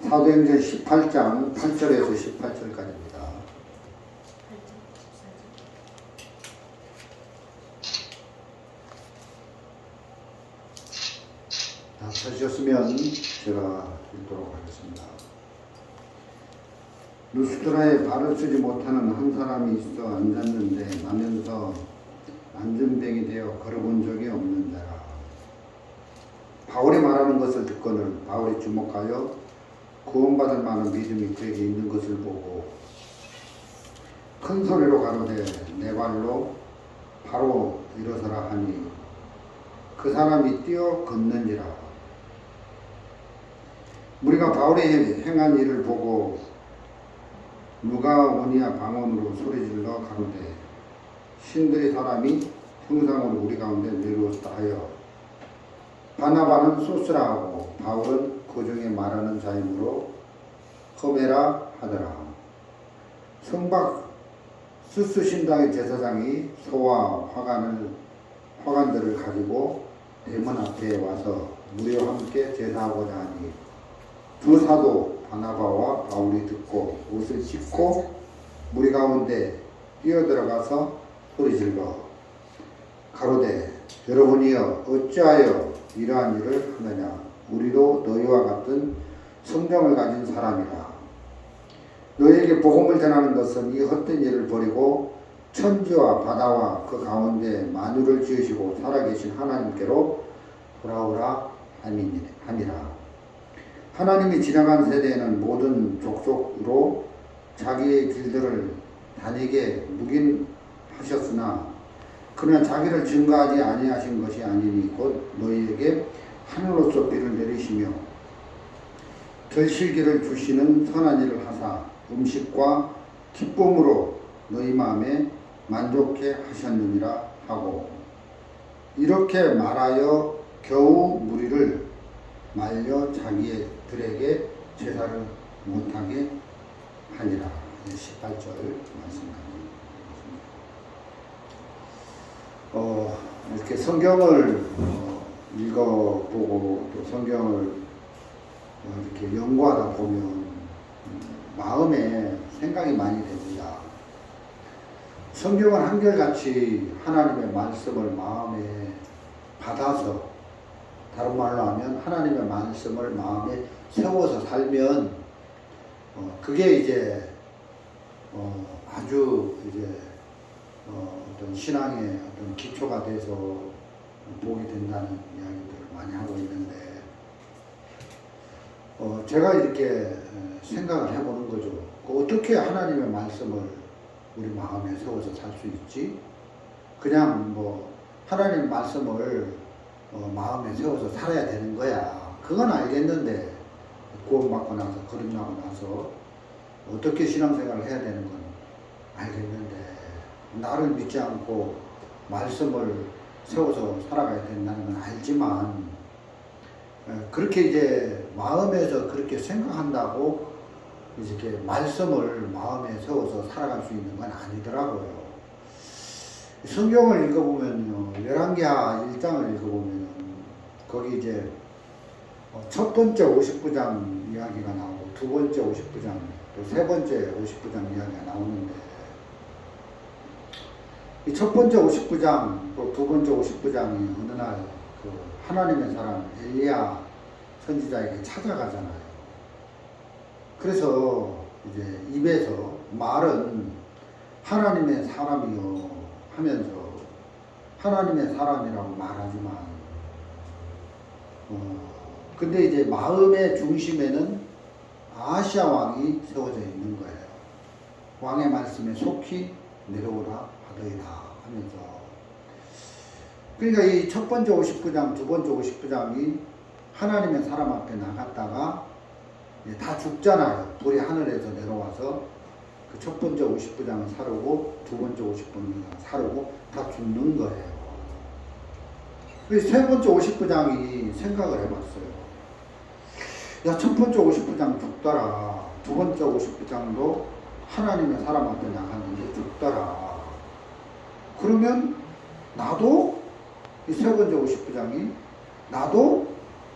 사도행전 18장 8절에서 18절까지입니다. 찾으셨으면 제가 읽도록 하겠습니다. 루스드라에 발을 쓰지 못하는 한 사람이 있어 앉았는데 나면서 안전병이 되어 걸어본 적이 없는 자라. 바울이 말하는 것을 듣고는 바울이 주목하여 구원받을 만한 믿음이 그에게 있는 것을 보고 큰 소리로 가로되 내 발로 바로 일어서라 하니 그 사람이 뛰어 걷는지라. 우리가 바울이 행한 일을 보고 누가 오니야 방언으로 소리질러 가로되 신들의 사람이 형상으로 우리 가운데 내려오다 하여 바나바는 소스라 하고 바울은 그 중에 말하는 자이므로 허메라 하더라. 성박 스스신당의 제사장이 소와 화관들을 가지고 대문 앞에 와서 우리와 함께 제사하고자 하니 두 사도 바나바와 바울이 듣고 옷을 찢고 무리 가운데 뛰어들어가서 소리질러 가로되 여러분이여 어찌하여 이러한 일을 하느냐. 우리도 너희와 같은 성경을 가진 사람이라. 너희에게 복음을 전하는 것은 이 헛된 일을 버리고 천지와 바다와 그 가운데 만유를 지으시고 살아계신 하나님께로 돌아오라 함이라. 하나님이 지나간 세대에는 모든 족속으로 자기의 길들을 다니게 묵인하셨으나 그러나 자기를 증거하지 아니하신 것이 아니니 곧 너희에게 하늘로서 비를 내리시며 결실기를 주시는 선한 일을 하사 음식과 기쁨으로 너희 마음에 만족해 하셨느니라 하고 이렇게 말하여 겨우 무리를 말려 자기들에게 제사를 못하게 하니라. 18절 말씀입니다. 이렇게 성경을 읽어보고 또 성경을 이렇게 연구하다 보면 마음에 생각이 많이 됩니다. 성경은 한결같이 하나님의 말씀을 마음에 받아서 다른 말로 하면 하나님의 말씀을 마음에 세워서 살면 그게 이제 아주 이제 어떤 신앙의 어떤 기초가 돼서 보게 된다는 이야기들을 많이 하고 있는데 제가 이렇게 생각을 해보는 거죠. 어떻게 하나님의 말씀을 우리 마음에 세워서 살 수 있지? 그냥 뭐 하나님 말씀을 마음에 세워서 살아야 되는 거야. 그건 알겠는데 구원받고 나서 거듭나고 나서 어떻게 신앙생활을 해야 되는 건 알겠는데 나를 믿지 않고 말씀을 세워서 살아가야 된다는 건 알지만 그렇게 이제 마음에서 그렇게 생각한다고 이렇게 말씀을 마음에 세워서 살아갈 수 있는 건 아니더라고요. 성경을 읽어보면요, 열왕기하 1장을 읽어보면 거기 이제 첫 번째 59장 이야기가 나오고 두 번째 59장 또 세 번째 59장 이야기가 나오는데 이 첫 번째 59장 또 두 번째 59장이 어느 날 그 하나님의 사람 엘리야 선지자에게 찾아가잖아요. 그래서 이제 입에서 말은 하나님의 사람이요 하면서 하나님의 사람이라고 말하지만 근데 이제 마음의 중심에는 아하시아 왕이 세워져 있는 거예요. 왕의 말씀에 속히 내려오라 하더이다 하면서 그러니까 이 첫 번째 59장, 두 번째 59장이 하나님의 사람 앞에 나갔다가 다 죽잖아요. 불이 하늘에서 내려와서 그 첫 번째 59장을 사르고 두 번째 59장을 사르고 다 죽는 거예요. 세 번째 59장이 생각을 해봤어요. 야, 첫 번째 59장 죽더라. 두 번째 59장도 하나님의 사람 앞에 나갔는데 죽더라. 그러면 나도 이 세 번째 59장이 나도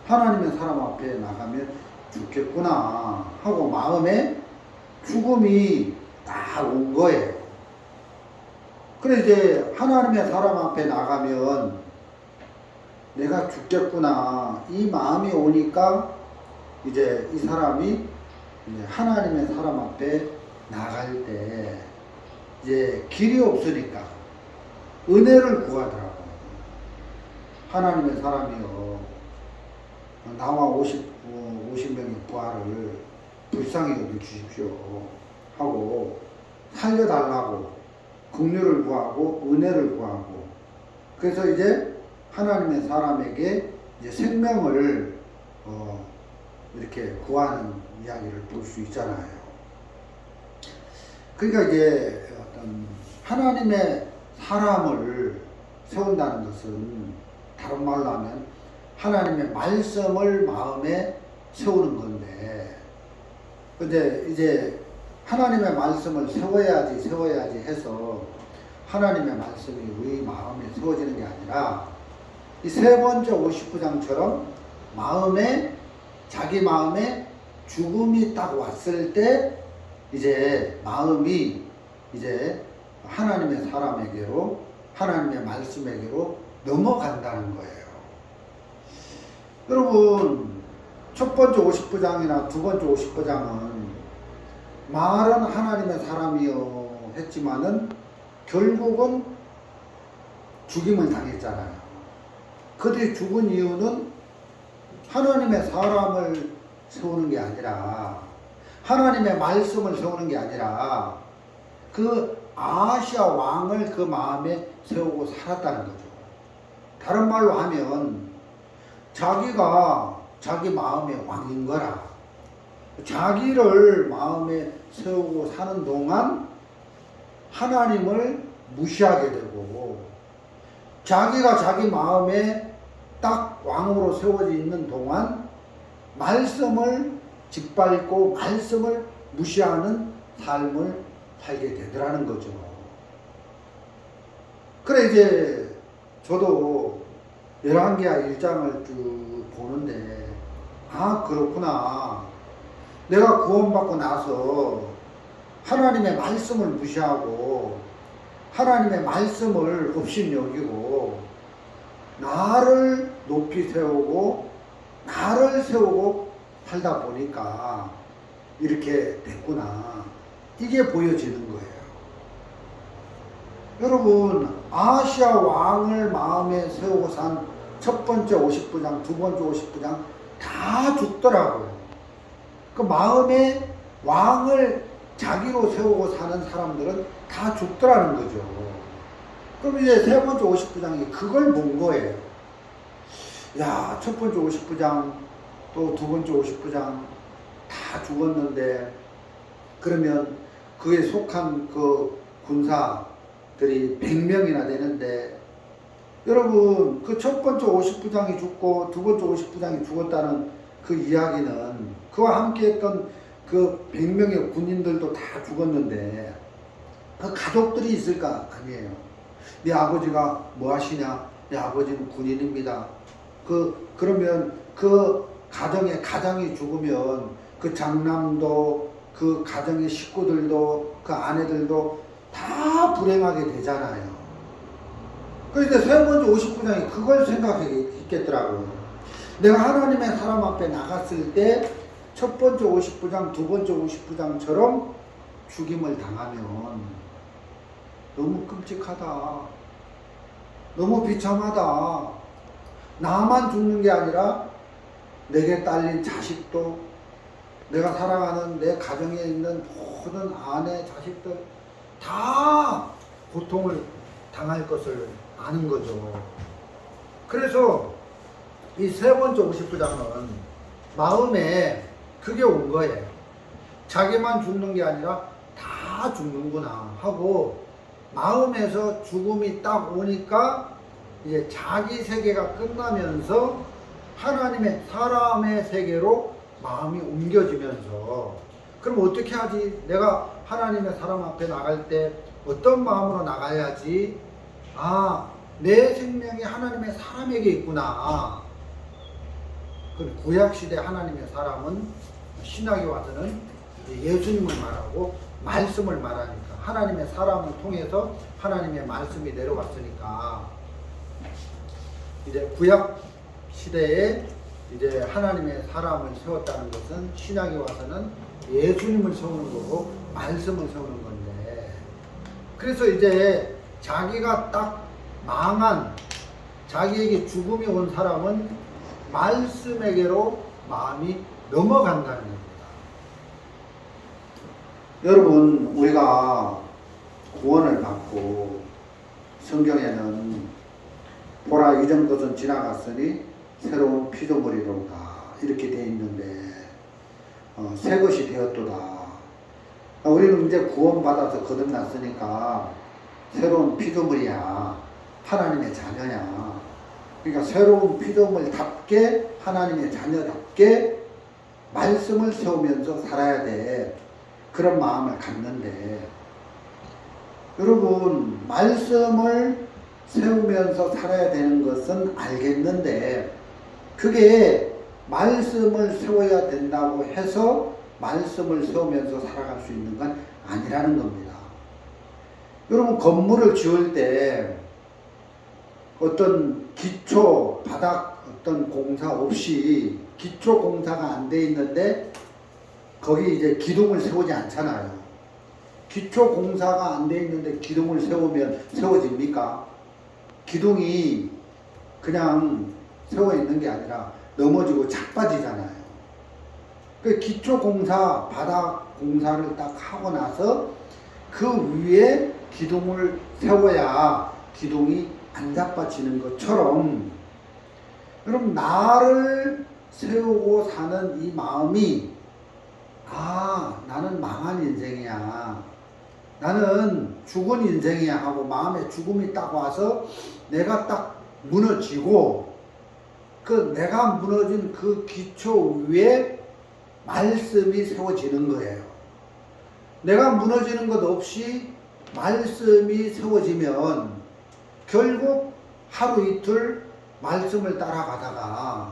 하나님의 사람 앞에 나가면 죽겠구나 하고 마음에 죽음이 딱 온 거예요. 그래 이제 하나님의 사람 앞에 나가면 내가 죽겠구나 이 마음이 오니까 이제 이 사람이 이제 하나님의 사람 앞에 나갈 때 이제 길이 없으니까 은혜를 구하더라고. 하나님의 사람이요, 나와 50명의 부하를 불쌍히 여겨주십시오 하고 살려달라고 긍휼을 구하고 은혜를 구하고, 그래서 이제 하나님의 사람에게 이제 생명을 이렇게 구하는 이야기를 볼 수 있잖아요. 그러니까 이제 어떤 하나님의 사람을 세운다는 것은 다른 말로 하면 하나님의 말씀을 마음에 세우는 건데, 근데 이제 하나님의 말씀을 세워야지 해서 하나님의 말씀이 우리 마음에 세워지는 게 아니라 이 세 번째 50부장처럼 자기 마음에 죽음이 딱 왔을 때 이제 마음이 이제 하나님의 사람에게로, 하나님의 말씀에게로 넘어간다는 거예요. 여러분, 첫 번째 50부장이나 두 번째 50부장은 말은 하나님의 사람이요 했지만은 결국은 죽임을 당했잖아요. 그들이 죽은 이유는 하나님의 사람을 세우는 게 아니라, 하나님의 말씀을 세우는 게 아니라 그 아하시아 왕을 그 마음에 세우고 살았다는 거죠. 다른 말로 하면 자기가 자기 마음의 왕인 거라. 자기를 마음에 세우고 사는 동안 하나님을 무시하게 되고, 자기가 자기 마음에 딱 왕으로 세워져 있는 동안 말씀을 짓밟고 말씀을 무시하는 삶을 살게 되더라는 거죠. 그래 이제 저도 열왕기하 1장을 쭉 보는데, 아 그렇구나, 내가 구원받고 나서 하나님의 말씀을 무시하고 하나님의 말씀을 업신여기고 나를 높이 세우고 나를 세우고 살다 보니까 이렇게 됐구나, 이게 보여지는 거예요. 여러분, 아하시아 왕을 마음에 세우고 산 첫 번째 50부장, 두 번째 50부장 다 죽더라고요. 그 마음에 왕을 자기로 세우고 사는 사람들은 다 죽더라는 거죠. 그럼 이제 세 번째 50부장이 그걸 본 거예요. 야, 첫 번째 50부장 또 두 번째 50부장 다 죽었는데, 그러면 그에 속한 그 군사들이 100명이나 되는데, 여러분 그 첫 번째 50부장이 죽고 두 번째 50부장이 죽었다는 그 이야기는 그와 함께 했던 그 100명의 군인들도 다 죽었는데 그 가족들이 있을까? 아니에요. 네 아버지가 뭐 하시냐? 네 아버지는 군인입니다. 그러면 그 가장이 죽으면 그 장남도, 그 가정의 식구들도, 그 아내들도 다 불행하게 되잖아요. 그런데 세 번째 50부장이 그걸 생각했겠더라고요. 내가 하나님의 사람 앞에 나갔을 때 첫 번째 50부장, 두 번째 50부장처럼 죽임을 당하면 너무 끔찍하다, 너무 비참하다. 나만 죽는 게 아니라 내게 딸린 자식도, 내가 사랑하는 내 가정에 있는 모든 아내, 자식들 다 고통을 당할 것을 아는 거죠. 그래서 이 세 번째 50부장은 마음에 그게 온 거예요. 자기만 죽는 게 아니라 다 죽는구나 하고 마음에서 죽음이 딱 오니까 이제 자기 세계가 끝나면서 하나님의 사람의 세계로 마음이 옮겨지면서, 그럼 어떻게 하지? 내가 하나님의 사람 앞에 나갈 때 어떤 마음으로 나가야지? 아, 내 생명이 하나님의 사람에게 있구나. 그 구약시대 하나님의 사람은 신약에 와서는 예수님을 말하고 말씀을 말하니까 하나님의 사람을 통해서 하나님의 말씀이 내려왔으니까 이제 구약 시대에 이제 하나님의 사람을 세웠다는 것은 신약에 와서는 예수님을 세우는 거고 말씀을 세우는 건데, 그래서 이제 자기가 딱 망한, 자기에게 죽음이 온 사람은 말씀에게로 마음이 넘어간다는 겁니다. 여러분, 우리가 구원을 받고 성경에는 보라 이전 것은 지나갔으니 새로운 피조물이로다 이렇게 되어 있는데 새 것이 되었도다. 우리는 이제 구원받아서 거듭났으니까 새로운 피조물이야. 하나님의 자녀야. 그러니까 새로운 피조물답게 하나님의 자녀답게 말씀을 세우면서 살아야 돼. 그런 마음을 갖는데, 여러분, 말씀을 세우면서 살아야 되는 것은 알겠는데 그게 말씀을 세워야 된다고 해서 말씀을 세우면서 살아갈 수 있는 건 아니라는 겁니다. 여러분, 건물을 지을 때 어떤 기초, 바닥 어떤 공사 없이 기초 공사가 안 돼 있는데 거기 이제 기둥을 세우지 않잖아요. 기초 공사가 안 돼 있는데 기둥을 세우면 세워집니까? 기둥이 그냥 세워 있는 게 아니라 넘어지고 자빠지잖아요. 그 기초 공사, 바닥 공사를 딱 하고 나서 그 위에 기둥을 세워야 기둥이 안 자빠지는 것처럼, 여러분, 나를 세우고 사는 이 마음이, 아, 나는 망한 인생이야, 나는 죽은 인생이야 하고 마음에 죽음이 딱 와서 내가 딱 무너지고, 그 내가 무너진 그 기초 위에 말씀이 세워지는 거예요. 내가 무너지는 것 없이 말씀이 세워지면 결국 하루 이틀 말씀을 따라가다가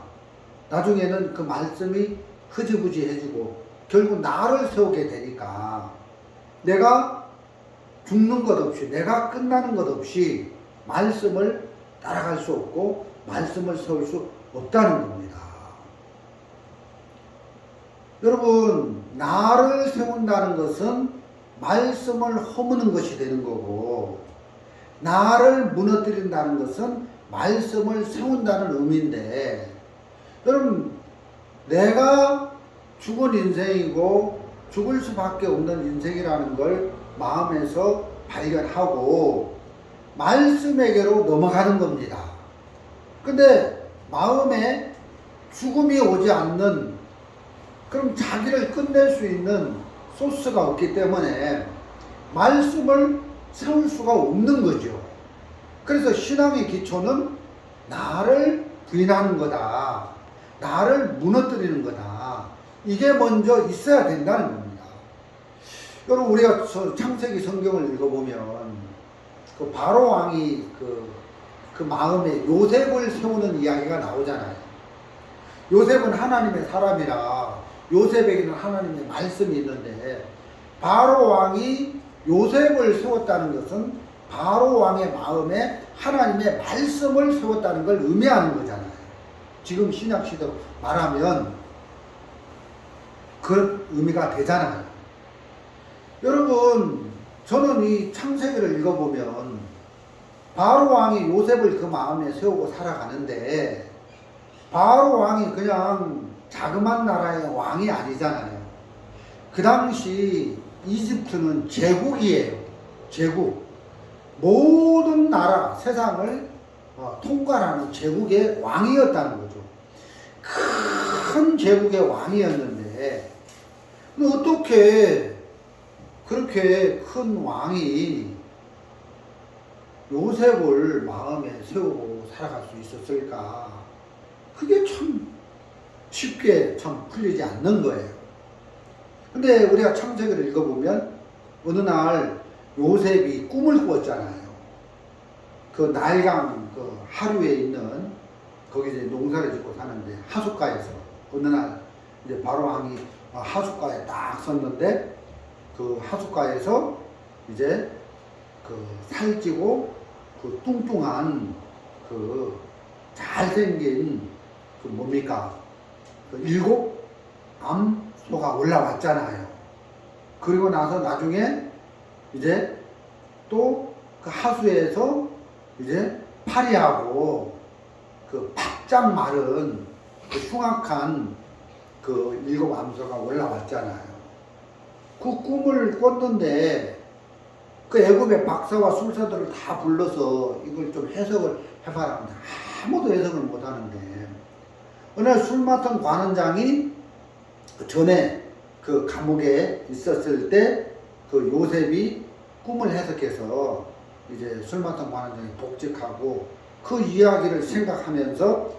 나중에는 그 말씀이 흐지부지해지고 결국 나를 세우게 되니까 내가 죽는 것 없이, 내가 끝나는 것 없이 말씀을 따라갈 수 없고 말씀을 세울 수 없다는 겁니다. 여러분, 나를 세운다는 것은 말씀을 허무는 것이 되는 거고, 나를 무너뜨린다는 것은 말씀을 세운다는 의미인데, 여러분, 내가 죽은 인생이고 죽을 수밖에 없는 인생이라는 걸 마음에서 발견하고 말씀에게로 넘어가는 겁니다. 근데 마음에 죽음이 오지 않는, 그럼 자기를 끝낼 수 있는 소스가 없기 때문에 말씀을 세울 수가 없는 거죠. 그래서 신앙의 기초는 나를 부인하는 거다, 나를 무너뜨리는 거다, 이게 먼저 있어야 된다는 겁니다. 여러분, 우리가 창세기 성경을 읽어보면 그 바로 왕이 그 마음에 요셉을 세우는 이야기가 나오잖아요. 요셉은 하나님의 사람이라 요셉에게는 하나님의 말씀이 있는데, 바로 왕이 요셉을 세웠다는 것은 바로 왕의 마음에 하나님의 말씀을 세웠다는 걸 의미하는 거잖아요. 지금 신약 시대로 말하면 그런 의미가 되잖아요. 여러분, 저는 이 창세기를 읽어보면 바로 왕이 요셉을 그 마음에 세우고 살아가는데, 바로 왕이 그냥 자그만 나라의 왕이 아니잖아요. 그 당시 이집트는 제국이에요. 제국. 모든 나라, 세상을 통괄하는 제국의 왕이었다는 거죠. 큰 제국의 왕이었는데, 어떻게 그렇게 큰 왕이 요셉을 마음에 세우고 살아갈 수 있었을까? 그게 참 쉽게 참 풀리지 않는 거예요. 근데 우리가 창세기를 읽어보면 어느 날 요셉이 꿈을 꾸었잖아요. 그 나일강 그 하류에 있는 거기 이제 농사를 짓고 사는데 하숫가에서 어느 날 이제 바로왕이 하숫가에 딱 섰는데 그 하숫가에서 이제 그 살찌고 그 뚱뚱한 그 잘생긴 그 뭡니까 그 일곱 암소가 올라왔잖아요. 그리고 나서 나중에 이제 또 그 하수에서 이제 파리하고 그 바짝 마른 그 흉악한 그 일곱 암소가 올라왔잖아요. 그 꿈을 꿨는데 그 애굽의 박사와 술사들을 다 불러서 이걸 좀 해석을 해봐라 하는데 아무도 해석을 못하는데 어느 날 술 맡은 관원장이 전에 그 감옥에 있었을 때 그 요셉이 꿈을 해석해서 이제 술 맡은 관원장이 복직하고 그 이야기를 생각하면서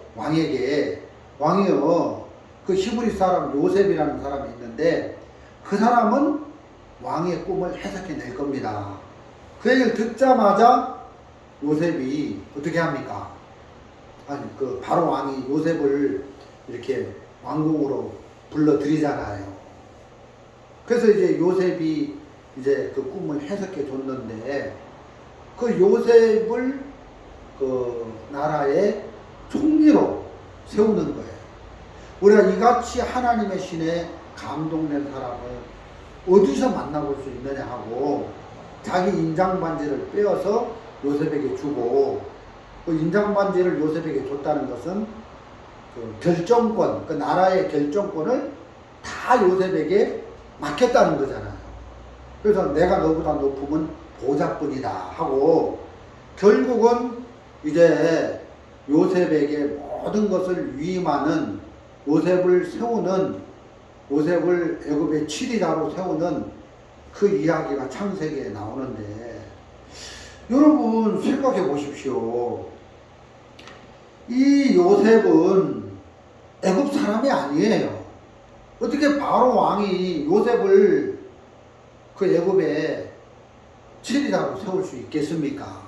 왕이요 그 히브리 사람 요셉이라는 사람이 있는데 그 사람은 왕의 꿈을 해석해 낼 겁니다. 그 얘기를 듣자마자 요셉이 어떻게 합니까? 아니 그 바로 왕이 요셉을 이렇게 왕궁으로 불러들이잖아요. 그래서 이제 요셉이 이제 그 꿈을 해석해 줬는데 그 요셉을 그 나라의 총리로 세우는 거예요. 우리가 이같이 하나님의 신에 감동된 사람을 어디서 만나볼 수 있느냐 하고 자기 인장반지를 빼어서 요셉에게 주고 그 인장반지를 요셉에게 줬다는 것은 그 결정권, 그 나라의 결정권을 다 요셉에게 맡겼다는 거잖아요. 그래서 내가 너보다 높으면 보좌뿐이다 하고 결국은 이제 요셉에게 모든 것을 위임하는 요셉을 애굽의 치리자로 세우는 그 이야기가 창세기에 나오는데 여러분 생각해 보십시오. 이 요셉은 애굽 사람이 아니에요. 어떻게 바로 왕이 요셉을 그 애굽의 치리자로 세울 수 있겠습니까?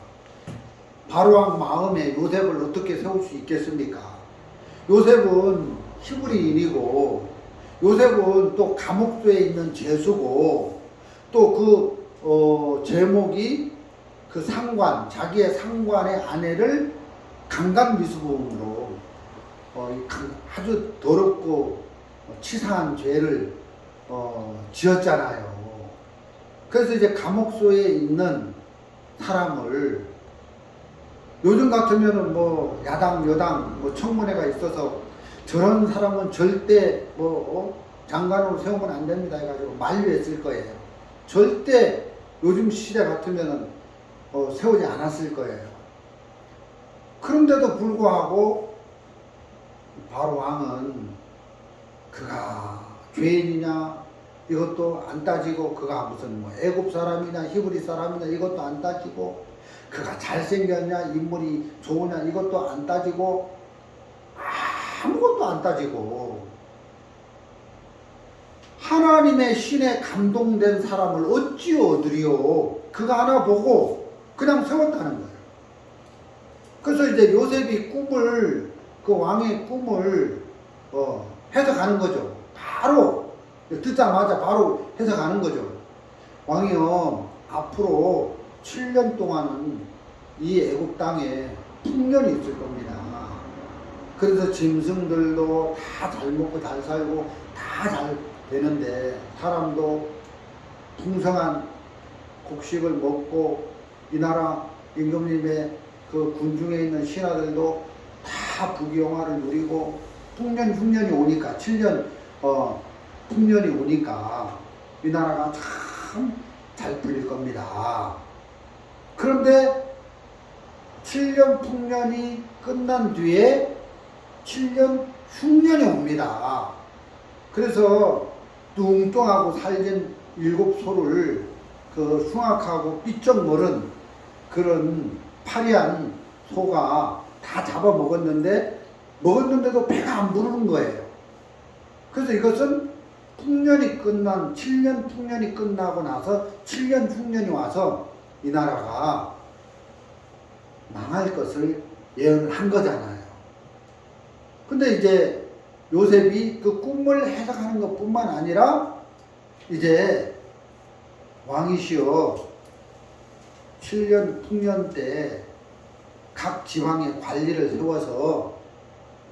바로 왕 마음에 요셉을 어떻게 세울 수 있겠습니까? 요셉은 히브리인이고 요셉은 또 감옥소에 있는 죄수고 또 그 제목이 그 상관, 자기의 상관의 아내를 강간미수범으로 아주 더럽고 치사한 죄를 지었잖아요. 그래서 이제 감옥소에 있는 사람을 요즘 같으면은 뭐 야당 여당 뭐 청문회가 있어서 저런 사람은 절대 장관으로 세우면 안 됩니다 해가지고 만류했을 거예요. 절대 요즘 시대 같으면은 세우지 않았을 거예요. 그런데도 불구하고 바로 왕은 그가 죄인이냐 이것도 안 따지고 그가 무슨 뭐 애굽 사람이냐 히브리 사람이냐 이것도 안 따지고 그가 잘생겼냐 인물이 좋으냐 이것도 안 따지고 아무것도 안 따지고 하나님의 신에 감동된 사람을 어찌 얻으리요? 그가 하나 보고 그냥 세웠다는 거예요. 그래서 이제 요셉이 그 왕의 꿈을 해석하는 거죠. 바로 듣자마자 바로 해석하는 거죠. 왕이요 앞으로 7년 동안은 이 애굽 땅에 풍년이 있을 겁니다. 그래서 짐승들도 다 잘 먹고 잘 살고 다 잘 되는데 사람도 풍성한 곡식을 먹고 이 나라 임금님의 그 군중에 있는 신하들도 다 부귀영화를 누리고 풍년 흉년이 오니까 7년 풍년이 오니까 이 나라가 참 잘 풀릴 겁니다. 그런데 7년 풍년이 끝난 뒤에 7년 흉년이 옵니다. 그래서 뚱뚱하고 살진 7소를 그 흉악하고 삐쩍 머른 그런 파리한 소가 다 먹었는데도 배가 안 부르는 거예요. 그래서 이것은 7년 풍년이 끝나고 나서 7년 흉년이 와서 이 나라가 망할 것을 예언을 한 거잖아요. 근데 이제 요셉이 그 꿈을 해석하는 것뿐만 아니라 이제 왕이시여 7년 풍년 때 각 지방의 관리를 세워서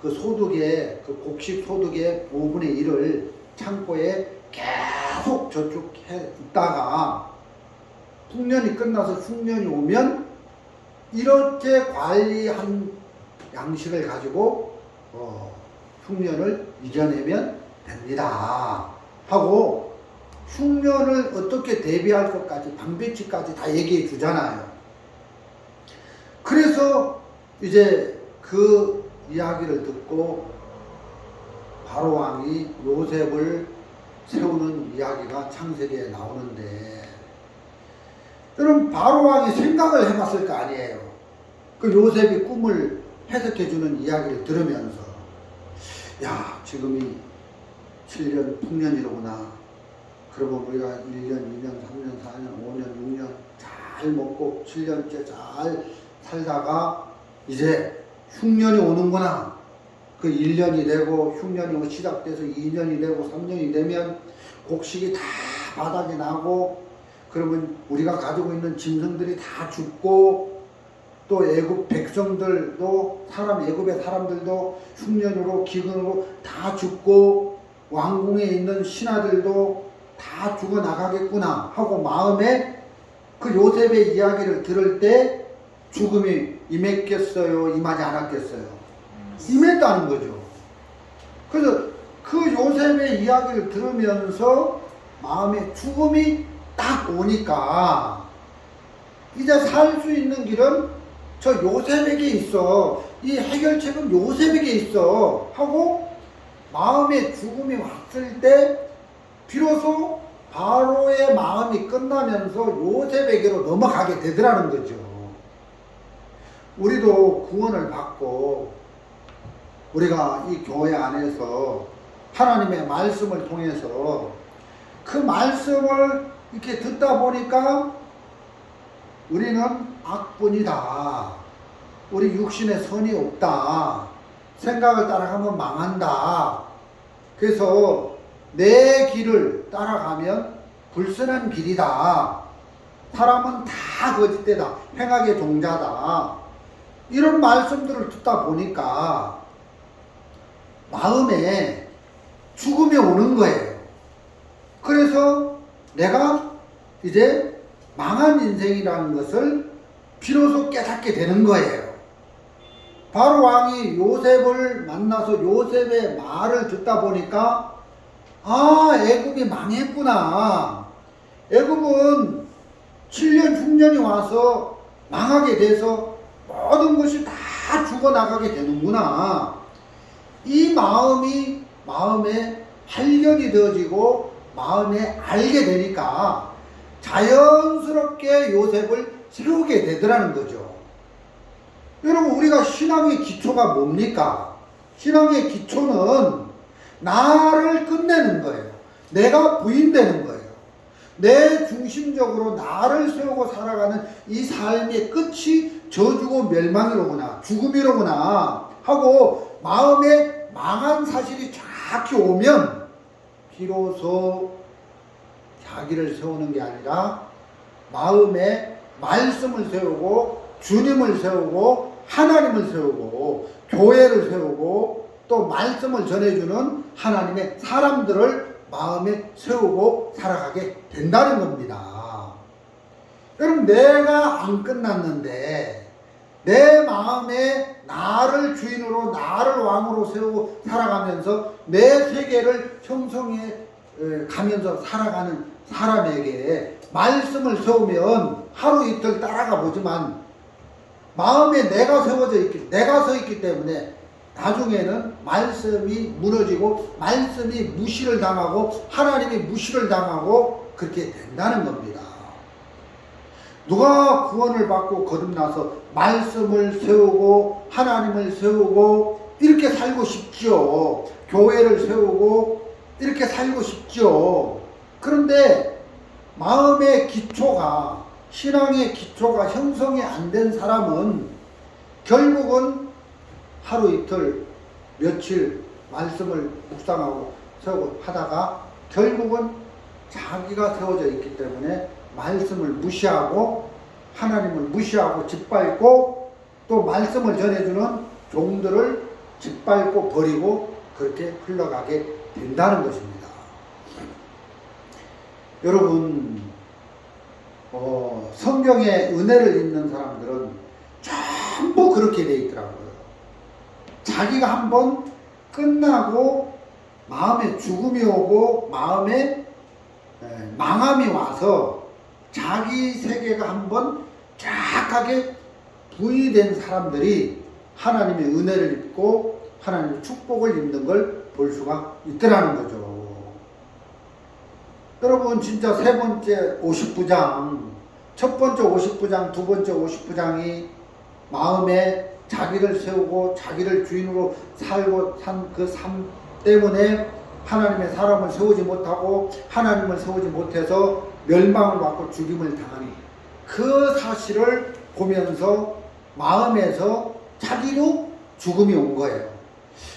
그 소득의 그 곡식 소득의 5분의 1을 창고에 계속 저축해 있다가 풍년이 끝나서 흉년이 오면 이렇게 관리한 양식을 가지고 흉년을 이겨내면 됩니다 하고 흉년을 어떻게 대비할 것까지 방배치까지 다 얘기해 주잖아요. 그래서 이제 그 이야기를 듣고 바로 왕이 요셉을 세우는 이야기가 창세기에 나오는데, 여러분 바로 왕이 생각을 해봤을 거 아니에요. 그 요셉이 꿈을 해석해주는 이야기를 들으면서 야, 지금이 7년 풍년이로구나. 그러면 우리가 1년, 2년, 3년, 4년, 5년, 6년 잘 먹고 7년째 잘 살다가 이제 흉년이 오는구나. 그 1년이 되고 흉년이 시작돼서 2년이 되고 3년이 되면 곡식이 다 바닥에 나고, 그러면 우리가 가지고 있는 짐승들이 다 죽고, 또 애굽 백성들도 애굽의 사람들도 흉년으로 기근으로 다 죽고, 왕궁에 있는 신하들도 다 죽어나가겠구나 하고 마음에 그 요셉의 이야기를 들을 때 죽음이 임했겠어요, 임하지 않았겠어요? 임했다는 거죠. 그래서 그 요셉의 이야기를 들으면서 마음에 죽음이 딱 오니까 이제 살 수 있는 길은 저 요셉에게 있어, 이 해결책은 요셉에게 있어 하고 마음에 죽음이 왔을 때 비로소 바로의 마음이 끝나면서 요셉에게로 넘어가게 되더라는 거죠. 우리도 구원을 받고 우리가 이 교회 안에서 하나님의 말씀을 통해서 그 말씀을 이렇게 듣다 보니까 우리는 악뿐이다, 우리 육신에 선이 없다, 생각을 따라가면 망한다, 그래서 내 길을 따라가면 불선한 길이다, 사람은 다 거짓되다, 행악의 종자다, 이런 말씀들을 듣다 보니까 마음에 죽음이 오는 거예요. 그래서 내가 이제 망한 인생이라는 것을 비로소 깨닫게 되는 거예요. 바로 왕이 요셉을 만나서 요셉의 말을 듣다 보니까 아, 애굽이 망했구나. 애굽은 7년 흉년이 와서 망하게 돼서 모든 것이 다 죽어나가게 되는구나. 이 마음에 발견이 되어지고 마음에 알게 되니까 자연스럽게 요셉을 세우게 되더라는 거죠. 여러분, 우리가 신앙의 기초가 뭡니까? 신앙의 기초는 나를 끝내는 거예요. 내가 부인되는 거예요. 내 중심적으로 나를 세우고 살아가는 이 삶의 끝이 저주고 멸망이로구나, 죽음이로구나 하고 마음에 망한 사실이 정확히 오면 비로소 자기를 세우는 게 아니라 마음에 말씀을 세우고 주님을 세우고 하나님을 세우고 교회를 세우고 또 말씀을 전해주는 하나님의 사람들을 마음에 세우고 살아가게 된다는 겁니다. 여러분, 내가 안 끝났는데 내 마음에 나를 주인으로 나를 왕으로 세우고 살아가면서 내 세계를 형성해 가면서 살아가는 사람에게 말씀을 세우면 하루 이틀 따라가 보지만 마음에 내가 내가 서 있기 때문에 나중에는 말씀이 무너지고 말씀이 무시를 당하고 하나님이 무시를 당하고 그렇게 된다는 겁니다. 누가 구원을 받고 거듭나서 말씀을 세우고 하나님을 세우고 이렇게 살고 싶지요. 교회를 세우고 이렇게 살고 싶지요. 그런데 마음의 기초가, 신앙의 기초가 형성이 안 된 사람은 결국은 하루 이틀 며칠 말씀을 묵상하고 세우고 하다가 결국은 자기가 세워져 있기 때문에 말씀을 무시하고 하나님을 무시하고 짓밟고 또 말씀을 전해주는 종들을 짓밟고 버리고 그렇게 흘러가게 된다는 것입니다. 여러분, 성경에 은혜를 입는 사람들은 전부 그렇게 돼 있더라고요. 자기가 한번 끝나고 마음에 죽음이 오고 마음에 망함이 와서 자기 세계가 한번 쫙하게 부의된 사람들이 하나님의 은혜를 입고 하나님의 축복을 입는 걸 볼 수가 있더라는 거죠. 여러분, 진짜 세 번째 50부장, 첫 번째 50부장, 두 번째 50부장이 마음에 자기를 세우고 자기를 주인으로 살고 산 그 삶 때문에 하나님의 사람을 세우지 못하고 하나님을 세우지 못해서 멸망을 받고 죽임을 당하니 그 사실을 보면서 마음에서 자기도 죽음이 온 거예요.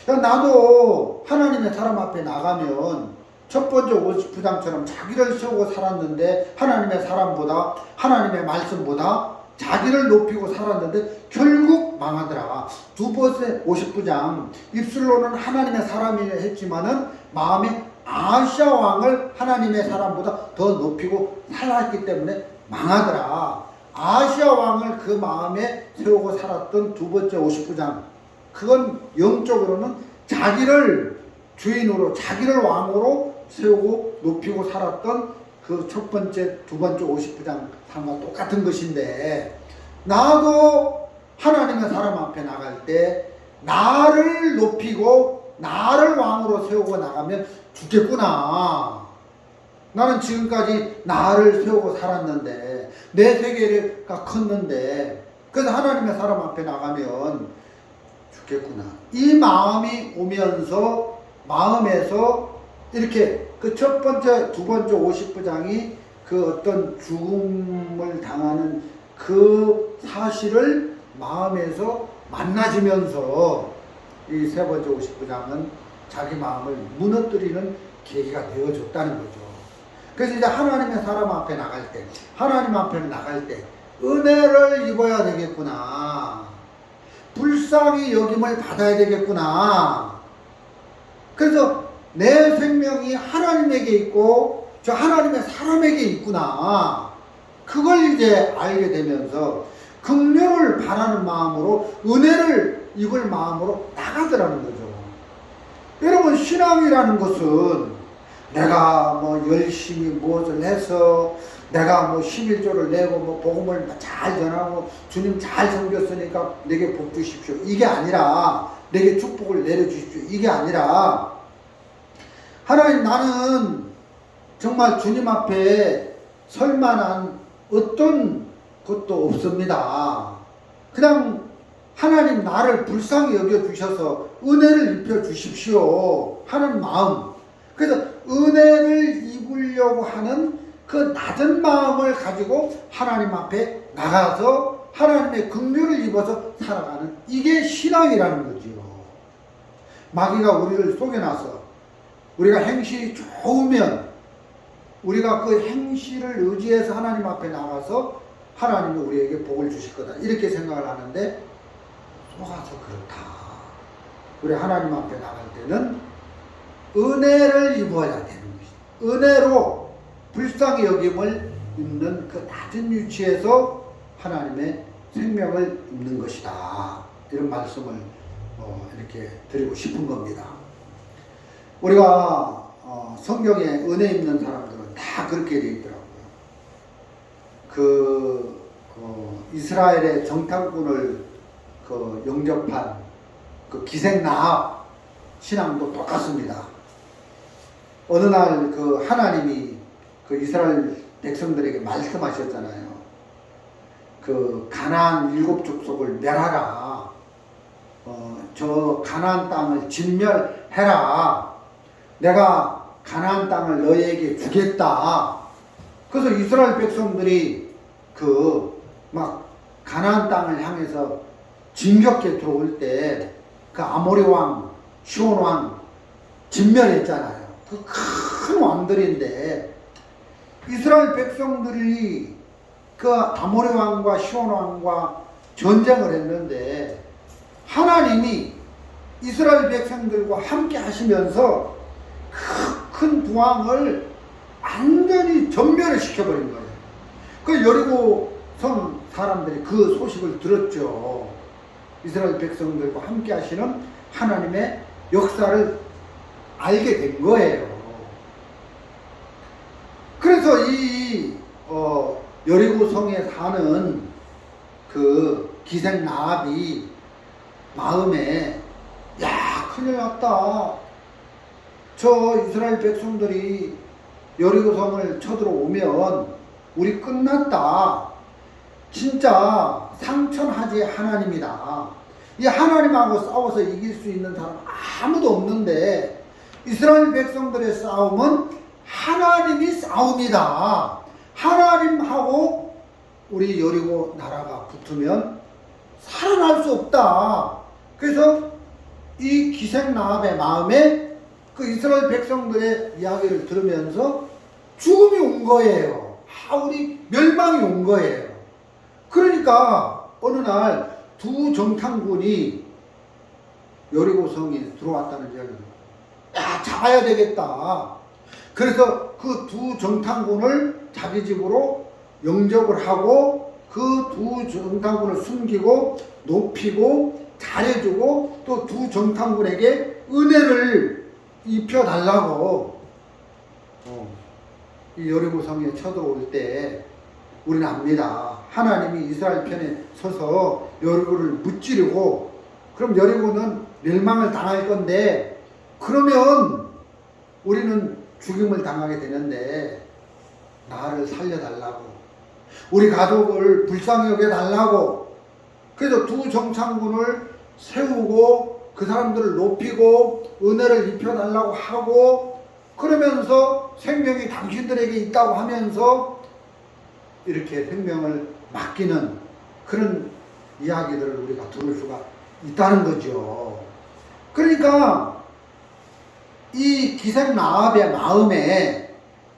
나도 하나님의 사람 앞에 나가면 첫 번째 50부장처럼 자기를 세우고 살았는데 하나님의 사람보다 하나님의 말씀보다 자기를 높이고 살았는데 결국 망하더라. 두 번째 50부장 입술로는 하나님의 사람이 했지만은 마음에 아시아 왕을 하나님의 사람보다 더 높이고 살았기 때문에 망하더라. 아시아 왕을 그 마음에 세우고 살았던 두 번째 50부장, 그건 영적으로는 자기를 주인으로 자기를 왕으로 세우고 높이고 살았던 그 첫 번째 두 번째 50부장 삶과 똑같은 것인데, 나도 하나님의 사람 앞에 나갈 때 나를 높이고 나를 왕으로 세우고 나가면 죽겠구나. 나는 지금까지 나를 세우고 살았는데 내 세계가 컸는데, 그래서 하나님의 사람 앞에 나가면 죽겠구나. 이 마음이 오면서 마음에서 이렇게 그 첫 번째, 두 번째 50부장이 그 어떤 죽음을 당하는 그 사실을 마음에서 만나지면서 이 세 번째 50부장은 자기 마음을 무너뜨리는 계기가 되어줬다는 거죠. 그래서 이제 하나님의 사람 앞에 나갈 때, 하나님 앞에 나갈 때 은혜를 입어야 되겠구나. 불쌍히 여김을 받아야 되겠구나. 그래서 내 생명이 하나님에게 있고 저 하나님의 사람에게 있구나. 그걸 이제 알게 되면서 긍휼을 바라는 마음으로 은혜를 입을 마음으로 나가더라는 거죠. 여러분, 신앙이라는 것은 내가 뭐 열심히 무엇을 해서 내가 뭐 11조를 내고 뭐 복음을 잘 전하고 주님 잘 섬겼으니까 내게 복 주십시오, 이게 아니라, 내게 축복을 내려주십시오, 이게 아니라, 하나님, 나는 정말 주님 앞에 설 만한 어떤 것도 없습니다. 그냥 하나님 나를 불쌍히 여겨주셔서 은혜를 입혀주십시오 하는 마음. 그래서 은혜를 입으려고 하는 그 낮은 마음을 가지고 하나님 앞에 나가서 하나님의 긍휼을 입어서 살아가는, 이게 신앙이라는 거지요. 마귀가 우리를 속여놔서 우리가 행실이 좋으면 우리가 그 행실을 의지해서 하나님 앞에 나가서 하나님이 우리에게 복을 주실 거다, 이렇게 생각을 하는데 속아서 그렇다. 우리 하나님 앞에 나갈 때는 은혜를 입어야 되는 것이다. 은혜로 불쌍히 여김을 입는 그 낮은 위치에서 하나님의 생명을 입는 것이다. 이런 말씀을 이렇게 드리고 싶은 겁니다. 우리가 성경에 은혜 입는 사람들은 다 그렇게 되어 있더라고요. 이스라엘의 정탐꾼을 영접한 그 기생나합 신앙도 똑같습니다. 어느 날 하나님이 이스라엘 백성들에게 말씀하셨잖아요. 가나안 7 족속을 멸하라. 저 가나안 땅을 진멸해라. 내가 가나안 땅을 너희에게 주겠다. 그래서 이스라엘 백성들이 가나안 땅을 향해서 진격해 들어올 때 아모리 왕 시온왕 진멸했잖아요. 그 큰 왕들인데 이스라엘 백성들이 그 아모리 왕과 시온 왕과 전쟁을 했는데 하나님이 이스라엘 백성들과 함께 하시면서 큰 두 왕을 완전히 전멸을 시켜버린 거예요. 그 여리고 성 사람들이 그 소식을 들었죠. 이스라엘 백성들과 함께 하시는 하나님의 역사를 알게 된 거예요. 그래서 이 여리고 성에 사는 그 기생 라합이 마음에 야 큰일 났다. 저 이스라엘 백성들이 여리고 성을 쳐들어오면 우리 끝났다. 진짜 상천하지의 하나님이다. 이 하나님하고 싸워서 이길 수 있는 사람 아무도 없는데 이스라엘 백성들의 싸움은 하나님이 싸움이다. 하나님하고 우리 여리고 나라가 붙으면 살아날 수 없다. 그래서 이 기생 라합의 마음에 그 이스라엘 백성들의 이야기를 들으면서 죽음이 온 거예요. 우리 멸망이 온 거예요. 그러니까 어느 날 두 정탐군이 여리고 성에 들어왔다는 이야기를 잡아야 되겠다. 그래서 그 두 정탐군을 자기 집으로 영접을 하고 그 두 정탐군을 숨기고 높이고 잘해주고 또 두 정탐군에게 은혜를 입혀달라고 이 여리고 성에 쳐들어올 때 우리는 압니다. 하나님이 이스라엘 편에 서서 여리고를 무찌르고 그럼 여리고는 멸망을 당할 건데 그러면 우리는 죽임을 당하게 되는데 나를 살려달라고 우리 가족을 불쌍히 여겨달라고 그래서 두 정탐군을 세우고 그 사람들을 높이고 은혜를 입혀달라고 하고 그러면서 생명이 당신들에게 있다고 하면서 이렇게 생명을 맡기는 그런 이야기들을 우리가 들을 수가 있다는 거죠. 그러니까 이 기생 라합의 마음에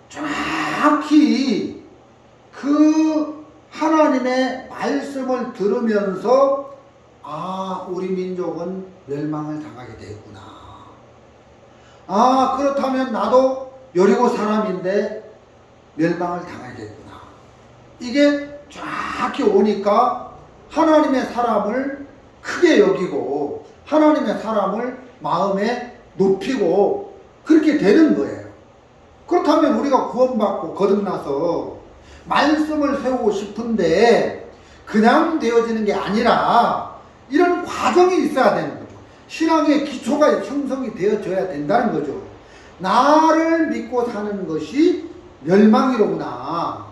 정확히 그 하나님의 말씀을 들으면서 우리 민족은 멸망을 당하게 되겠구나. 그렇다면 나도 여리고 사람인데 멸망을 당하겠구나. 이게 정확히 오니까 하나님의 사람을 크게 여기고 하나님의 사람을 마음에 높이고 그렇게 되는 거예요. 그렇다면 우리가 구원받고 거듭나서 말씀을 세우고 싶은데 그냥 되어지는 게 아니라 이런 과정이 있어야 되는 거죠. 신앙의 기초가 형성이 되어져야 된다는 거죠. 나를 믿고 사는 것이 멸망이로구나.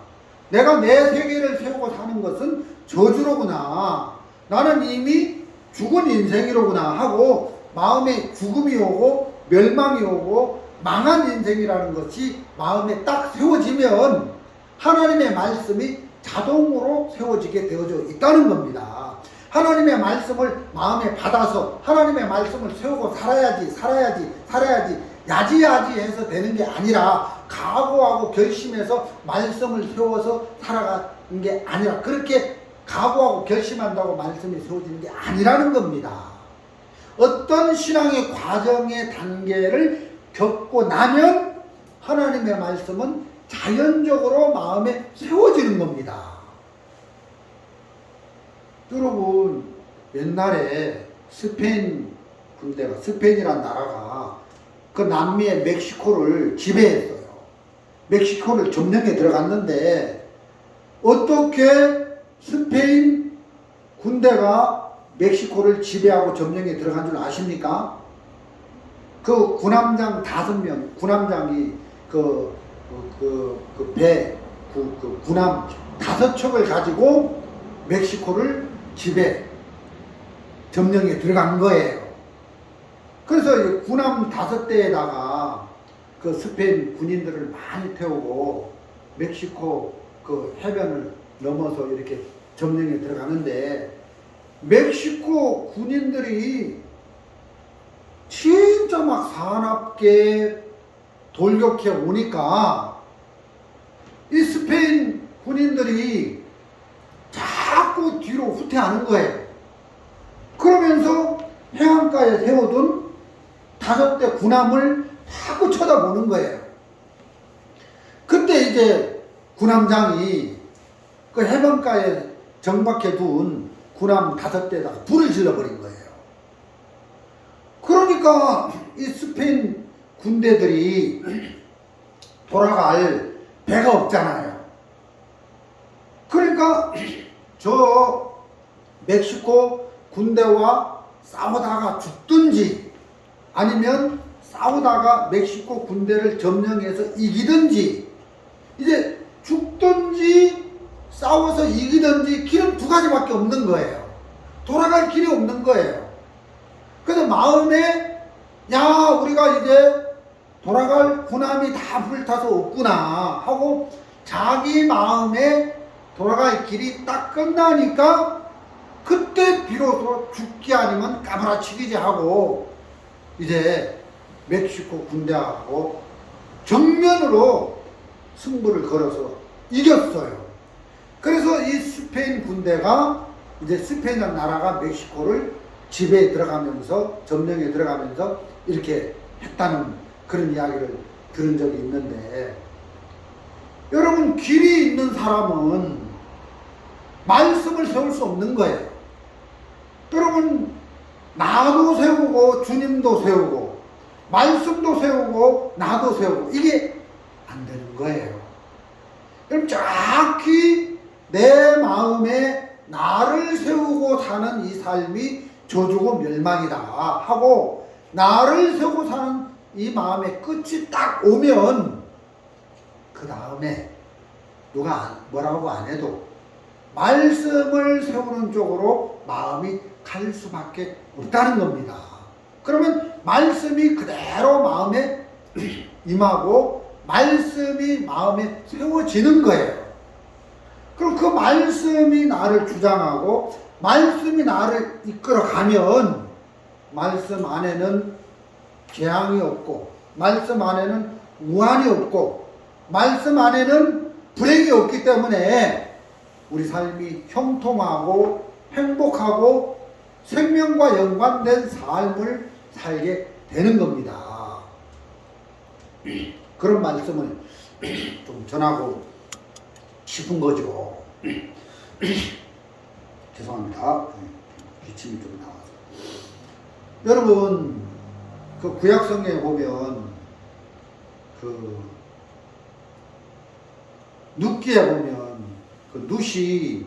내가 내 세계를 세우고 사는 것은 저주로구나. 나는 이미 죽은 인생이로구나 하고 마음에 죽음이 오고 멸망이 오고 망한 인생이라는 것이 마음에 딱 세워지면 하나님의 말씀이 자동으로 세워지게 되어져 있다는 겁니다. 하나님의 말씀을 마음에 받아서 하나님의 말씀을 세우고 살아야지 야지 해서 되는 게 아니라 각오하고 결심해서 말씀을 세워서 살아가는 게 아니라 그렇게 각오하고 결심한다고 말씀이 세워지는 게 아니라는 겁니다. 어떤 신앙의 과정의 단계를 겪고 나면 하나님의 말씀은 자연적으로 마음에 세워지는 겁니다. 여러분 옛날에 스페인 군대가 스페인이라는 나라가 그 남미의 멕시코를 지배했어요. 멕시코를 점령해 들어갔는데 어떻게 스페인 군대가 멕시코를 지배하고 점령해 들어간 줄 아십니까? 그 군함장 5명, 군함장이 군함 5척을 가지고 멕시코를 지배, 점령에 들어간 거예요. 그래서 군함 5대에다가 그 스페인 군인들을 많이 태우고 멕시코 그 해변을 넘어서 이렇게 점령에 들어가는데 멕시코 군인들이 진짜 막 사납게 돌격해 오니까 이 스페인 군인들이 자꾸 뒤로 후퇴하는 거예요. 그러면서 해안가에 세워둔 5대 군함을 자꾸 쳐다보는 거예요. 그때 이제 군함장이 그 해변가에 정박해 둔 군함 5대에다가 불을 질러버린 거예요. 그러니까 이 스페인 군대들이 돌아갈 배가 없잖아요. 그러니까 저 멕시코 군대와 싸우다가 죽든지 아니면 싸우다가 멕시코 군대를 점령해서 이기든지, 이제 죽든지 싸워서 이기든지 길은 2가지밖에 없는 거예요. 돌아갈 길이 없는 거예요. 그래서 마음에 야 우리가 이제 돌아갈 군함이 다 불타서 없구나 하고 자기 마음에 돌아갈 길이 딱 끝나니까 그때 비로소 죽기 아니면 까무라치기지 하고 이제 멕시코 군대하고 정면으로 승부를 걸어서 이겼어요. 그래서 이 스페인 군대가 이제 스페인이라는 나라가 멕시코를 지배에 들어가면서 점령에 들어가면서 이렇게 했다는 그런 이야기를 들은 적이 있는데, 여러분 길이 있는 사람은 말씀을 세울 수 없는 거예요. 여러분 나도 세우고 주님도 세우고 말씀도 세우고 나도 세우고 이게 안 되는 거예요. 그럼 정확히 내 마음에 나를 세우고 사는 이 삶이 저주고 멸망이다 하고 나를 세우고 사는 이 마음의 끝이 딱 오면 그 다음에 누가 뭐라고 안 해도 말씀을 세우는 쪽으로 마음이 갈 수밖에 없다는 겁니다. 그러면 말씀이 그대로 마음에 임하고 말씀이 마음에 세워지는 거예요. 그럼 그 말씀이 나를 주장하고 말씀이 나를 이끌어가면 말씀 안에는 재앙이 없고 말씀 안에는 우환이 없고 말씀 안에는 불행이 없기 때문에 우리 삶이 형통하고 행복하고 생명과 연관된 삶을 살게 되는 겁니다. 그런 말씀을 좀 전하고 싶은 거죠. 죄송합니다. 기침이 좀 나와서. 여러분, 그 구약성경에 보면, 그, 룻기에 보면, 그 룻이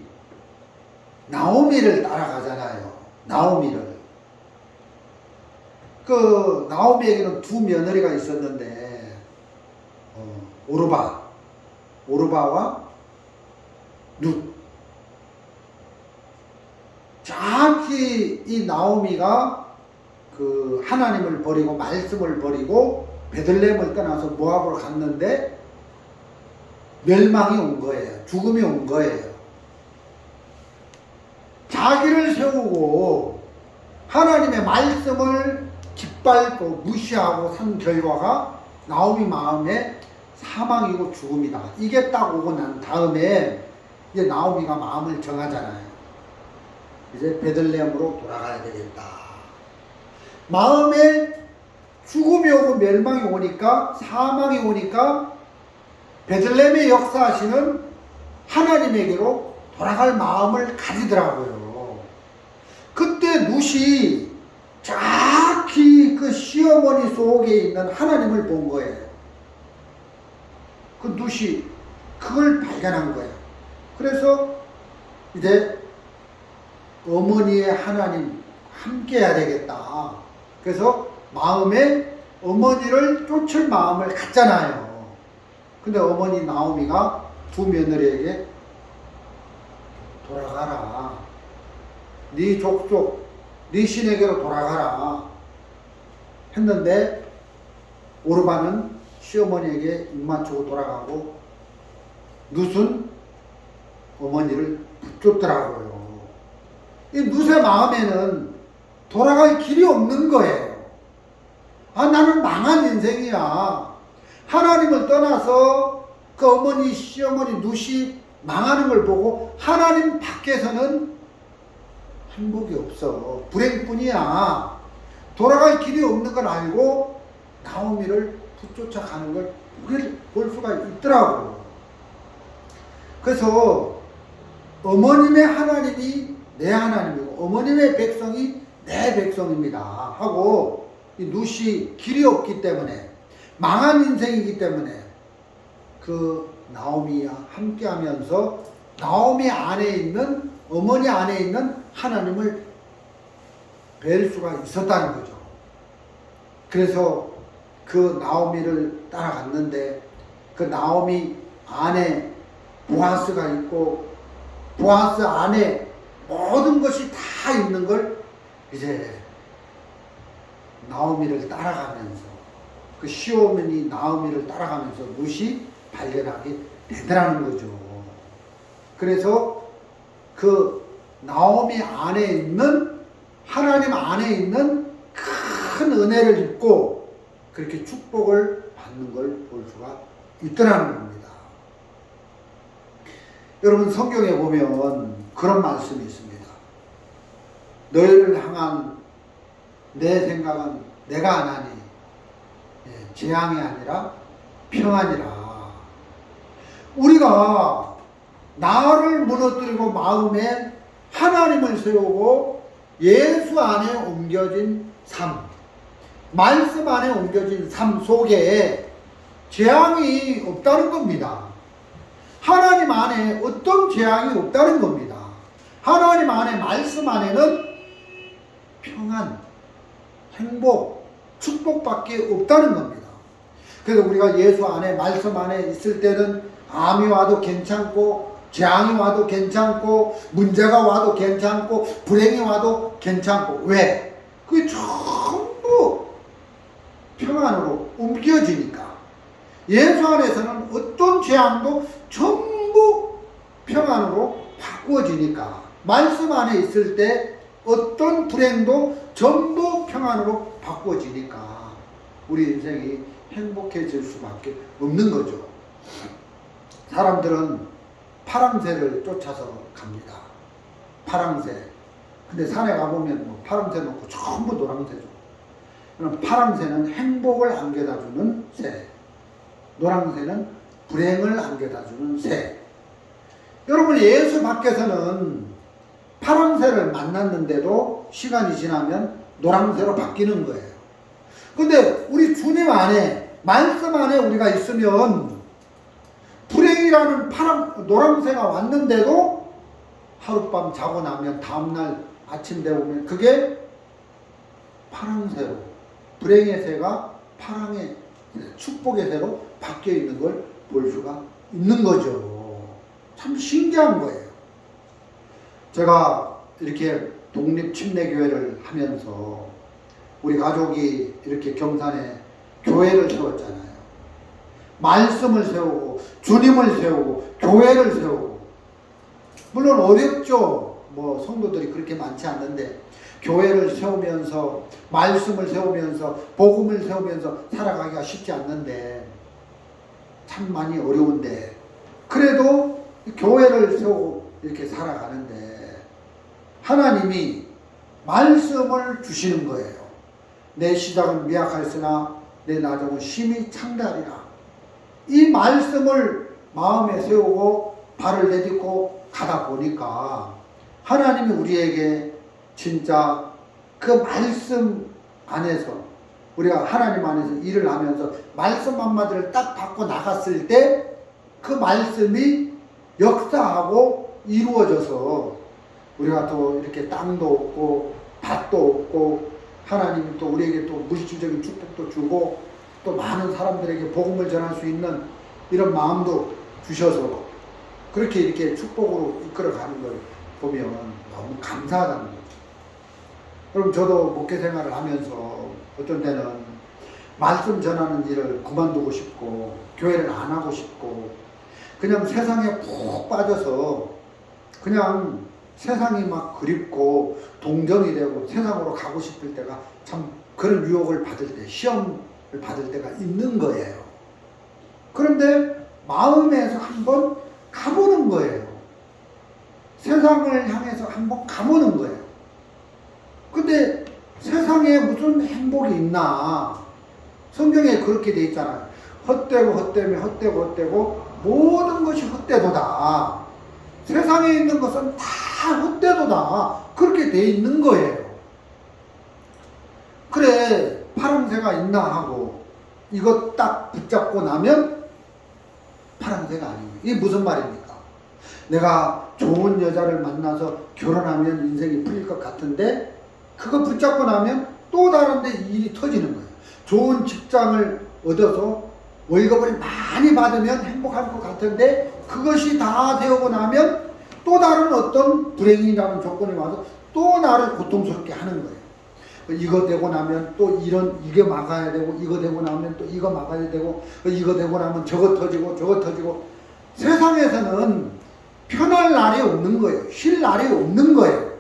나오미를 따라가잖아요. 나오미를. 그, 나오미에게는 2 며느리가 있었는데, 오르바와 룻. 정확히 이 나오미가 그 하나님을 버리고 말씀을 버리고 베들레헴을 떠나서 모압으로 갔는데 멸망이 온 거예요. 죽음이 온 거예요. 자기를 세우고 하나님의 말씀을 짓밟고 무시하고 산 결과가 나오미 마음에 사망이고 죽음이다. 이게 딱 오고 난 다음에 이제 나오미가 마음을 정하잖아요. 이제 베들레헴으로 돌아가야 되겠다. 마음에 죽음이 오고 멸망이 오니까, 사망이 오니까 베들레헴에 역사하시는 하나님에게로 돌아갈 마음을 가지더라고요. 그때 룻이 정확히 그 시어머니 속에 있는 하나님을 본 거예요. 그 룻이 그걸 발견한 거예요. 그래서 이제 어머니의 하나님 함께 해야 되겠다. 그래서 마음에 어머니를 쫓을 마음을 갖잖아요. 근데 어머니 나오미가 2 며느리에게 돌아가라. 네 족속, 네 신에게로 돌아가라. 했는데 오르바는 시어머니에게 입 맞추고 돌아가고 룻은 어머니를 붙잡더라고요. 이 룻의 마음에는 돌아갈 길이 없는 거예요. 나는 망한 인생이야. 하나님을 떠나서 그 어머니, 시어머니, 누시 망하는 걸 보고 하나님 밖에서는 행복이 없어. 불행뿐이야. 돌아갈 길이 없는 걸 알고 나오미를 붙쫓아 가는 걸 볼 수가 있더라고. 그래서 어머님의 하나님이 내 하나님이고 어머님의 백성이 내 백성입니다 하고, 이 누시 길이 없기 때문에, 망한 인생이기 때문에 그 나오미와 함께 하면서 나오미 안에 있는, 어머니 안에 있는 하나님을 뵐 수가 있었다는 거죠. 그래서 그 나오미를 따라갔는데 그 나오미 안에 보아스가 있고 보아스 안에 모든 것이 다 있는 걸 이제 나오미를 따라가면서, 그 시어머니 나오미를 따라가면서 룻이 발견하게 되더라는 거죠. 그래서 그 나오미 안에 있는, 하나님 안에 있는 큰 은혜를 입고 그렇게 축복을 받는 걸 볼 수가 있더라는 겁니다. 여러분, 성경에 보면 그런 말씀이 있습니다. 너희를 향한 내 생각은 내가 안 하니 재앙이 아니라 평안이라. 우리가 나를 무너뜨리고 마음에 하나님을 세우고 예수 안에 옮겨진 삶, 말씀 안에 옮겨진 삶 속에 재앙이 없다는 겁니다. 하나님 안에 어떤 재앙이 없다는 겁니다. 하나님 안에, 말씀 안에는 평안, 행복, 축복밖에 없다는 겁니다. 그래서 우리가 예수 안에, 말씀 안에 있을 때는 암이 와도 괜찮고, 재앙이 와도 괜찮고, 문제가 와도 괜찮고, 불행이 와도 괜찮고. 왜? 그게 전부 평안으로 옮겨지니까. 예수 안에서는 어떤 재앙도 전부 평안으로 바꾸어지니까. 말씀 안에 있을 때 어떤 불행도 전부 평안으로 바꾸어지니까 우리 인생이 행복해질 수밖에 없는 거죠. 사람들은 파랑새를 쫓아서 갑니다. 파랑새. 근데 산에 가보면 뭐 파랑새 놓고 전부 노랑새죠. 그럼 파랑새는 행복을 안겨다주는 새, 노랑새는 불행을 안겨다주는 새. 여러분, 예수 밖에서는 파랑새를 만났는데도 시간이 지나면 노랑새로 바뀌는 거예요. 근데 우리 주님 안에, 말씀 안에 우리가 있으면 불행이라는 노랑새가 왔는데도 하룻밤 자고 나면 다음날 아침 되면 그게 파랑새로, 불행의 새가 파랑의, 축복의 새로 바뀌어 있는 걸 볼 수가 있는 거죠. 참 신기한 거예요. 제가 이렇게 독립침례교회를 하면서 우리 가족이 이렇게 경산에 교회를 세웠잖아요. 말씀을 세우고 주님을 세우고 교회를 세우고, 물론 어렵죠. 뭐 성도들이 그렇게 많지 않는데 교회를 세우면서, 말씀을 세우면서, 복음을 세우면서 살아가기가 쉽지 않는데, 참 많이 어려운데, 그래도 교회를 세우고 이렇게 살아가는데 하나님이 말씀을 주시는 거예요. 내 시작은 미약하였으나 내 나중은 심히 창대하리라. 이 말씀을 마음에 세우고 발을 내딛고 가다 보니까 하나님이 우리에게 진짜 그 말씀 안에서, 우리가 하나님 안에서 일을 하면서 말씀 한마디를 딱 받고 나갔을 때 그 말씀이 역사하고 이루어져서 우리가 또 이렇게 땅도 없고 밭도 없고, 하나님이 또 우리에게 또 물질적인 축복도 주고 또 많은 사람들에게 복음을 전할 수 있는 이런 마음도 주셔서 그렇게 이렇게 축복으로 이끌어가는 걸 보면 너무 감사하다는 거죠. 그럼 저도 목회 생활을 하면서 어떤 때는 말씀 전하는 일을 그만두고 싶고 교회를 안 하고 싶고 그냥 세상에 푹 빠져서 그냥 세상이 막 그립고 동정이 되고 세상으로 가고 싶을 때가 참 그런 유혹을 받을 때, 시험을 받을 때가 있는 거예요. 그런데 마음에서 한번 가보는 거예요. 세상을 향해서 한번 가보는 거예요. 근데 세상에 무슨 행복이 있나? 성경에 그렇게 돼 있잖아요. 헛되고 헛되며 헛되고 헛되고 모든 것이 헛되도다. 세상에 있는 것은 다 헛되도다. 그렇게 돼 있는 거예요. 그래, 파랑새가 있나 하고 이거 딱 붙잡고 나면 파랑새가 아니에요. 이게 무슨 말입니까? 내가 좋은 여자를 만나서 결혼하면 인생이 풀릴 것 같은데 그거 붙잡고 나면 또 다른 데 일이 터지는 거예요. 좋은 직장을 얻어서 월급을 많이 받으면 행복할 것 같은데 그것이 다 되고 나면 또 다른 어떤 불행이라는 조건이 와서 또 나를 고통스럽게 하는 거예요. 이거 되고 나면 또 이게 막아야 되고, 이거 되고 나면 또 이거 막아야 되고, 이거 되고 나면 저거 터지고 저거 터지고. 세상에서는 편할 날이 없는 거예요. 쉴 날이 없는 거예요.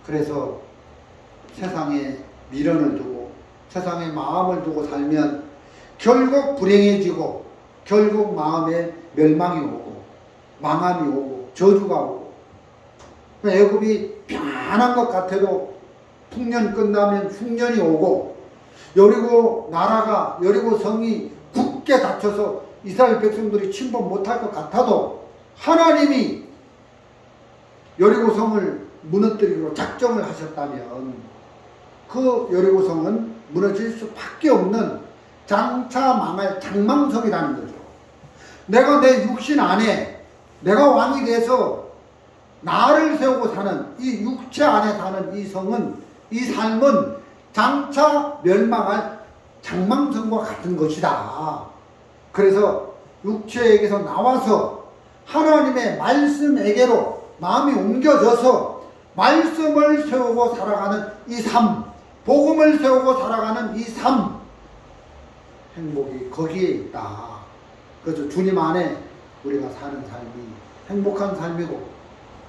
그래서 세상에 미련을 두고 세상에 마음을 두고 살면 결국 불행해지고 결국 마음에 멸망이 오고 망함이 오고 저주가 오고. 애굽이 편안한 것 같아도 풍년 끝나면 흉년이 오고, 여리고 나라가, 여리고 성이 굳게 닫혀서 이스라엘 백성들이 침범 못할 것 같아도 하나님이 여리고 성을 무너뜨리기로 작정을 하셨다면 그 여리고 성은 무너질 수밖에 없는 장차 망할 장망성이라는 거죠. 내가 내 육신 안에 내가 왕이 돼서 나를 세우고 사는 이 육체 안에 사는 이 성은, 이 삶은 장차 멸망할 장망성과 같은 것이다. 그래서 육체에게서 나와서 하나님의 말씀에게로 마음이 옮겨져서 말씀을 세우고 살아가는 이 삶, 복음을 세우고 살아가는 이 삶, 행복이 거기에 있다. 그래서 주님 안에 우리가 사는 삶이 행복한 삶이고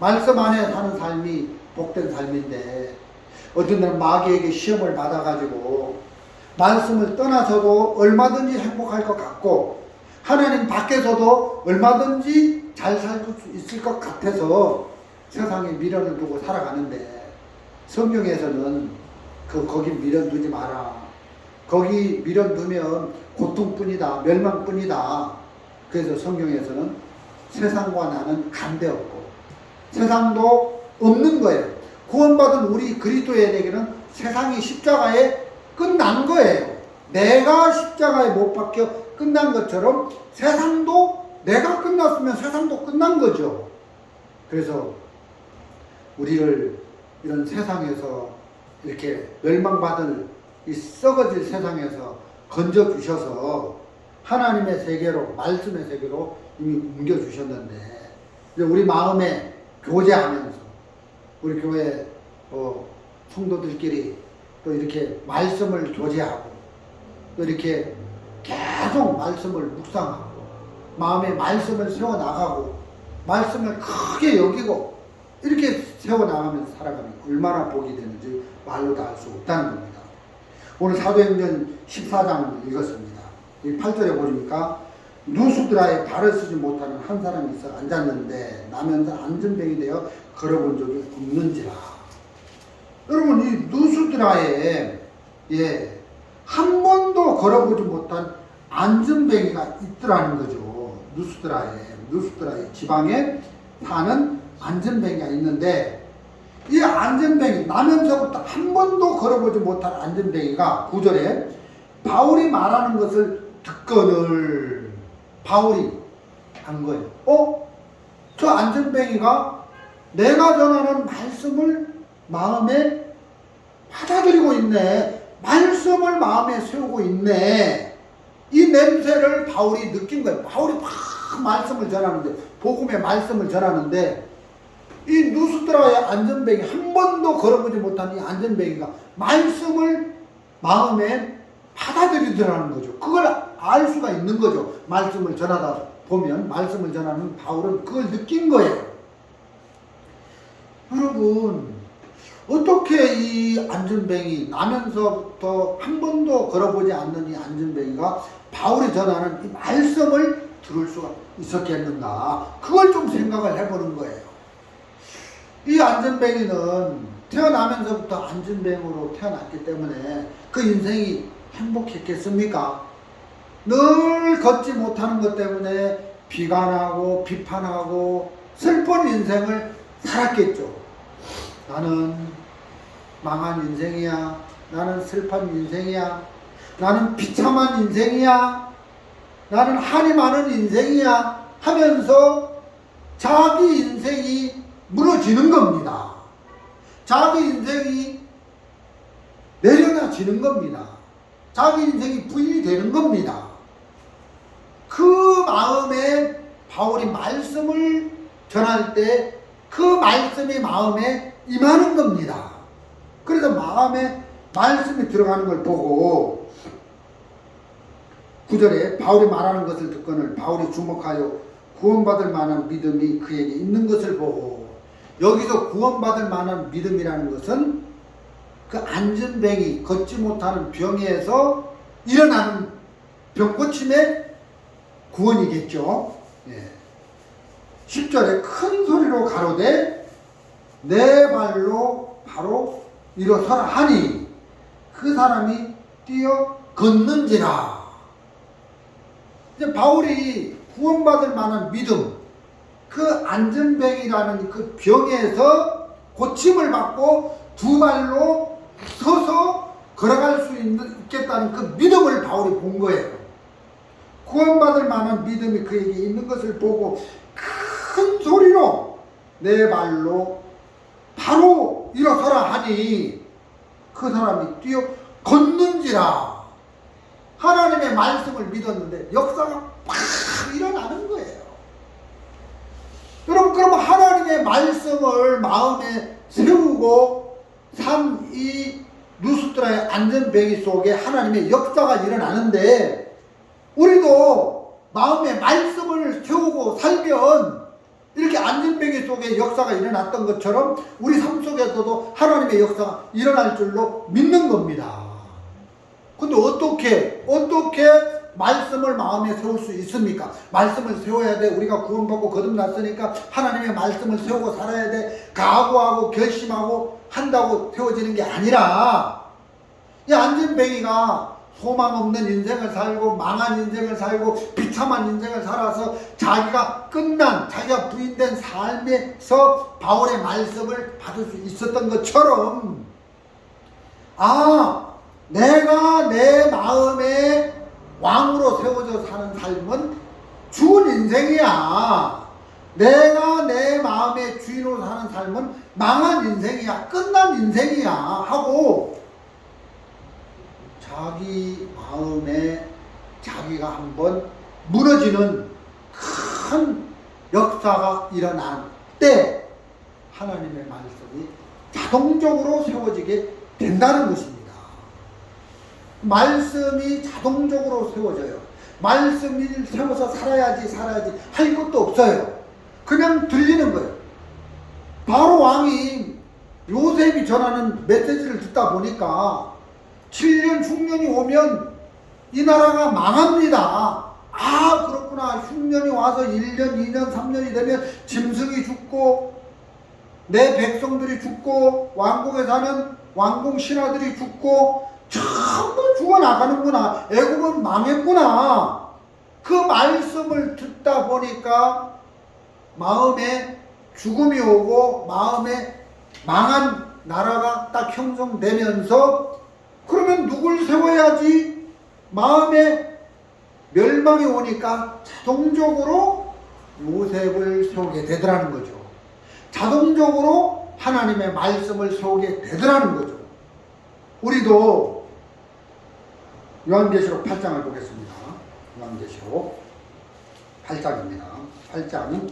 말씀 안에 사는 삶이 복된 삶인데, 어떤 날은 마귀에게 시험을 받아가지고 말씀을 떠나서도 얼마든지 행복할 것 같고 하나님 밖에서도 얼마든지 잘 살 수 있을 것 같아서 세상에 미련을 두고 살아가는데, 성경에서는 거기 미련 두지 마라. 거기 미련 두면 고통뿐이다, 멸망뿐이다. 그래서 성경에서는 세상과 나는 간대없고 세상도 없는 거예요. 구원받은 우리 그리스도인에게는 세상이 십자가에 끝난 거예요. 내가 십자가에 못 박혀 끝난 것처럼 세상도 내가 끝났으면 세상도 끝난 거죠. 그래서 우리를 이런 세상에서 이렇게 멸망받을 이 썩어질 세상에서 건져주셔서 하나님의 세계로, 말씀의 세계로 이미 옮겨주셨는데, 이제 우리 마음에 교제하면서 우리 교회 성도들끼리 또 이렇게 말씀을 교제하고 또 이렇게 계속 말씀을 묵상하고 마음에 말씀을 세워나가고 말씀을 크게 여기고 이렇게 세워나가면서 살아가면 얼마나 복이 되는지 말로 다 할 수 없다는 겁니다. 오늘 사도행전 14장을 읽었습니다. 이 8절에 보니까 누수드라에 발을 쓰지 못하는 한 사람이 있어 앉았는데 나면서 안전병이 되어 걸어본 적이 없는지라. 여러분, 이 누수드라에 한 번도 걸어보지 못한 안전뱅이가 있더라는 거죠. 누수드라의 지방에 사는 안전뱅이가 있는데, 이 안전뱅이, 나면서부터 한 번도 걸어보지 못한 안전뱅이가 9절에 바울이 말하는 것을 듣거늘 바울이 한 거예요. 저 안전뱅이가 내가 전하는 말씀을 마음에 받아들이고 있네. 말씀을 마음에 세우고 있네. 이 냄새를 바울이 느낀 거예요. 바울이 막 말씀을 전하는데, 복음의 말씀을 전하는데, 이 누스드라의 안전뱅이, 한 번도 걸어보지 못한 이 안전뱅이가 말씀을 마음에 받아들이더라는 거죠. 그걸 알 수가 있는 거죠. 말씀을 전하다 보면, 말씀을 전하는 바울은 그걸 느낀 거예요. 여러분, 어떻게 이 안전뱅이, 나면서부터 한 번도 걸어보지 않는 이 안전뱅이가 바울이 전하는 이 말씀을 들을 수가 있었겠는가? 그걸 좀 생각을 해보는 거예요. 이 안전뱅이는 태어나면서부터 안전뱅이로 태어났기 때문에 그 인생이 행복했겠습니까? 늘 걷지 못하는 것 때문에 비관하고 비판하고 슬픈 인생을 살았겠죠. 나는 망한 인생이야. 나는 슬픈 인생이야. 나는 비참한 인생이야. 나는 한이 많은 인생이야. 하면서 자기 인생이 무너지는 겁니다. 자기 인생이 내려놔지는 겁니다. 자기 인생이 부인이 되는 겁니다. 그 마음에 바울이 말씀을 전할 때 그 말씀이 마음에 임하는 겁니다. 그래서 마음에 말씀이 들어가는 걸 보고 9절에 바울이 말하는 것을 듣거늘 바울이 주목하여 구원받을 만한 믿음이 그에게 있는 것을 보고, 여기서 구원받을 만한 믿음이라는 것은 그 안전뱅이, 걷지 못하는 병에서 일어나는 병고침의 구원이겠죠. 예. 10절에 큰 소리로 가로되 내 발로 바로 일어서라 하니 그 사람이 뛰어 걷는지라. 이제 바울이 구원받을 만한 믿음, 그 안전뱅이라는 그 병에서 고침을 받고 두 발로 서서 걸어갈 수 있겠다는 그 믿음을 바울이 본 거예요. 구원받을 만한 믿음이 그에게 있는 것을 보고 큰 소리로 내 발로 바로 일어서라 하니 그 사람이 뛰어 걷는지라. 하나님의 말씀을 믿었는데 역사가 팍 일어나는 거예요. 여러분, 그럼 하나님의 말씀을 마음에 세우고 산 이 루스드라의 안전뱅이 속에 하나님의 역사가 일어나는데, 우리도 마음에 말씀을 세우고 살면 이렇게 안전뱅이 속에 역사가 일어났던 것처럼 우리 삶 속에서도 하나님의 역사가 일어날 줄로 믿는 겁니다. 근데 어떻게 말씀을 마음에 세울 수 있습니까? 말씀을 세워야 돼. 우리가 구원받고 거듭났으니까 하나님의 말씀을 세우고 살아야 돼. 각오하고 결심하고 한다고 세워지는 게 아니라, 이 안전뱅이가 소망 없는 인생을 살고 망한 인생을 살고 비참한 인생을 살아서 자기가 끝난, 자기가 부인된 삶에서 바울의 말씀을 받을 수 있었던 것처럼, 내가 내 마음에 왕으로 세워져 사는 삶은 죽은 인생이야. 내가 내 마음의 주인으로 사는 삶은 망한 인생이야. 끝난 인생이야. 하고 자기 마음에 자기가 한번 무너지는 큰 역사가 일어날 때 하나님의 말씀이 자동적으로 세워지게 된다는 것입니다. 말씀이 자동적으로 세워져요. 말씀을 세워서 살아야지 할 것도 없어요. 그냥 들리는 거예요. 바로 왕이 요셉이 전하는 메시지를 듣다 보니까 7년 흉년이 오면 이 나라가 망합니다. 그렇구나. 흉년이 와서 1년, 2년, 3년이 되면 짐승이 죽고 내 백성들이 죽고 왕궁에 사는 왕궁 신하들이 죽고 전부 죽어나가는구나. 애국은 망했구나. 그 말씀을 듣다 보니까 마음에 죽음이 오고 마음에 망한 나라가 딱 형성되면서, 그러면 누굴 세워야지? 마음에 멸망이 오니까 자동적으로 요셉을 세우게 되더라는 거죠. 자동적으로 하나님의 말씀을 세우게 되더라는 거죠. 우리도 요한계시록 8장을 보겠습니다. 요한계시록 8장입니다. 8장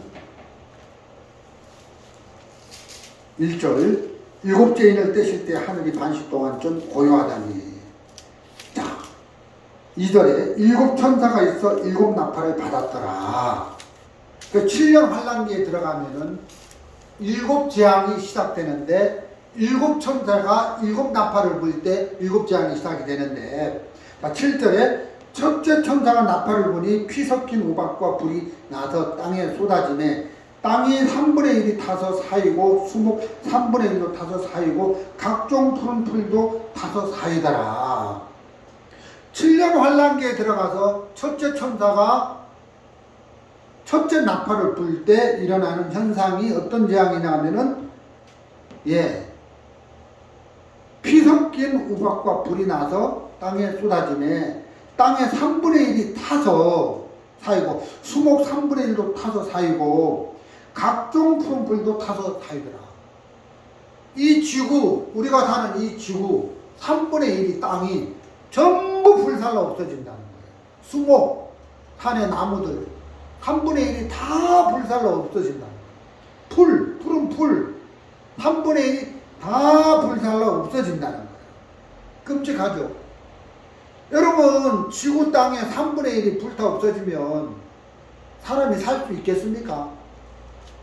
1절, 일곱째 인을 떼실 때 하늘이 반시 동안 좀 고요하다니. 자, 2절에 일곱 천사가 있어 일곱 나팔을 받았더라. 그 7년 환란기에 들어가면은 일곱 재앙이 시작되는데 일곱 천사가 일곱 나팔을 불 때 일곱 재앙이 시작이 되는데, 자, 7절에 첫째 천사가 나팔을 부니 피 섞인 우박과 불이 나서 땅에 쏟아지매 땅이 3분의 1이 타서 사이고 수목 3분의 1도 타서 사이고 각종 푸른 풀도 타서 사이더라. 7년 환란기에 들어가서 첫째 천사가 첫째 나팔을 불 때 일어나는 현상이 어떤 재앙이냐 하면은, 피 섞인 우박과 불이 나서 땅에 쏟아지매 땅의 3분의 1이 타서 사이고 수목 3분의 1도 타서 사이고 각종 푸른 풀도 타서 사이더라. 이 지구, 우리가 사는 이 지구 3분의 1이 땅이 전부 불살라 없어진다는 거예요. 수목, 산의 나무들 3분의 1이 다 불살라 없어진다는 거예요. 푸른 풀 3분의 1이 다 불살라 없어진다는 거예요. 끔찍하죠. 여러분, 지구 땅에 3분의 1이 불타 없어지면 사람이 살 수 있겠습니까?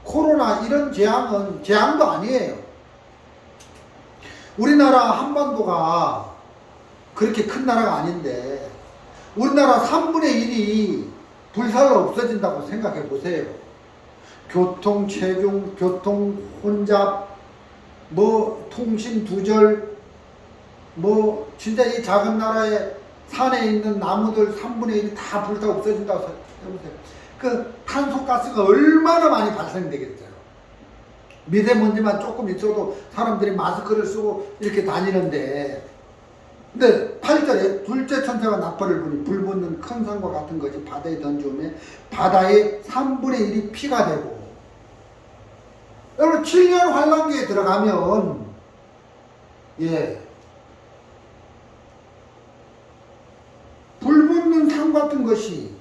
코로나 이런 재앙은 재앙도 아니에요. 우리나라 한반도가 그렇게 큰 나라가 아닌데 우리나라 3분의 1이 불살라 없어진다고 생각해 보세요. 교통 체중, 교통 혼잡, 통신 두절, 진짜 이 작은 나라에 산에 있는 나무들 3분의 1이 다 불타 없어진다고 해보세요. 그 탄소가스가 얼마나 많이 발생되겠어요. 미세먼지만 조금 있어도 사람들이 마스크를 쓰고 이렇게 다니는데, 근데 8절에 둘째 천사가 나팔을 부니 불 붙는 큰 산과 같은 것이 바다에 던지오매 바다의 3분의 1이 피가 되고, 여러분 7년 환란기에 들어가면 불 붙는 산 같은 것이,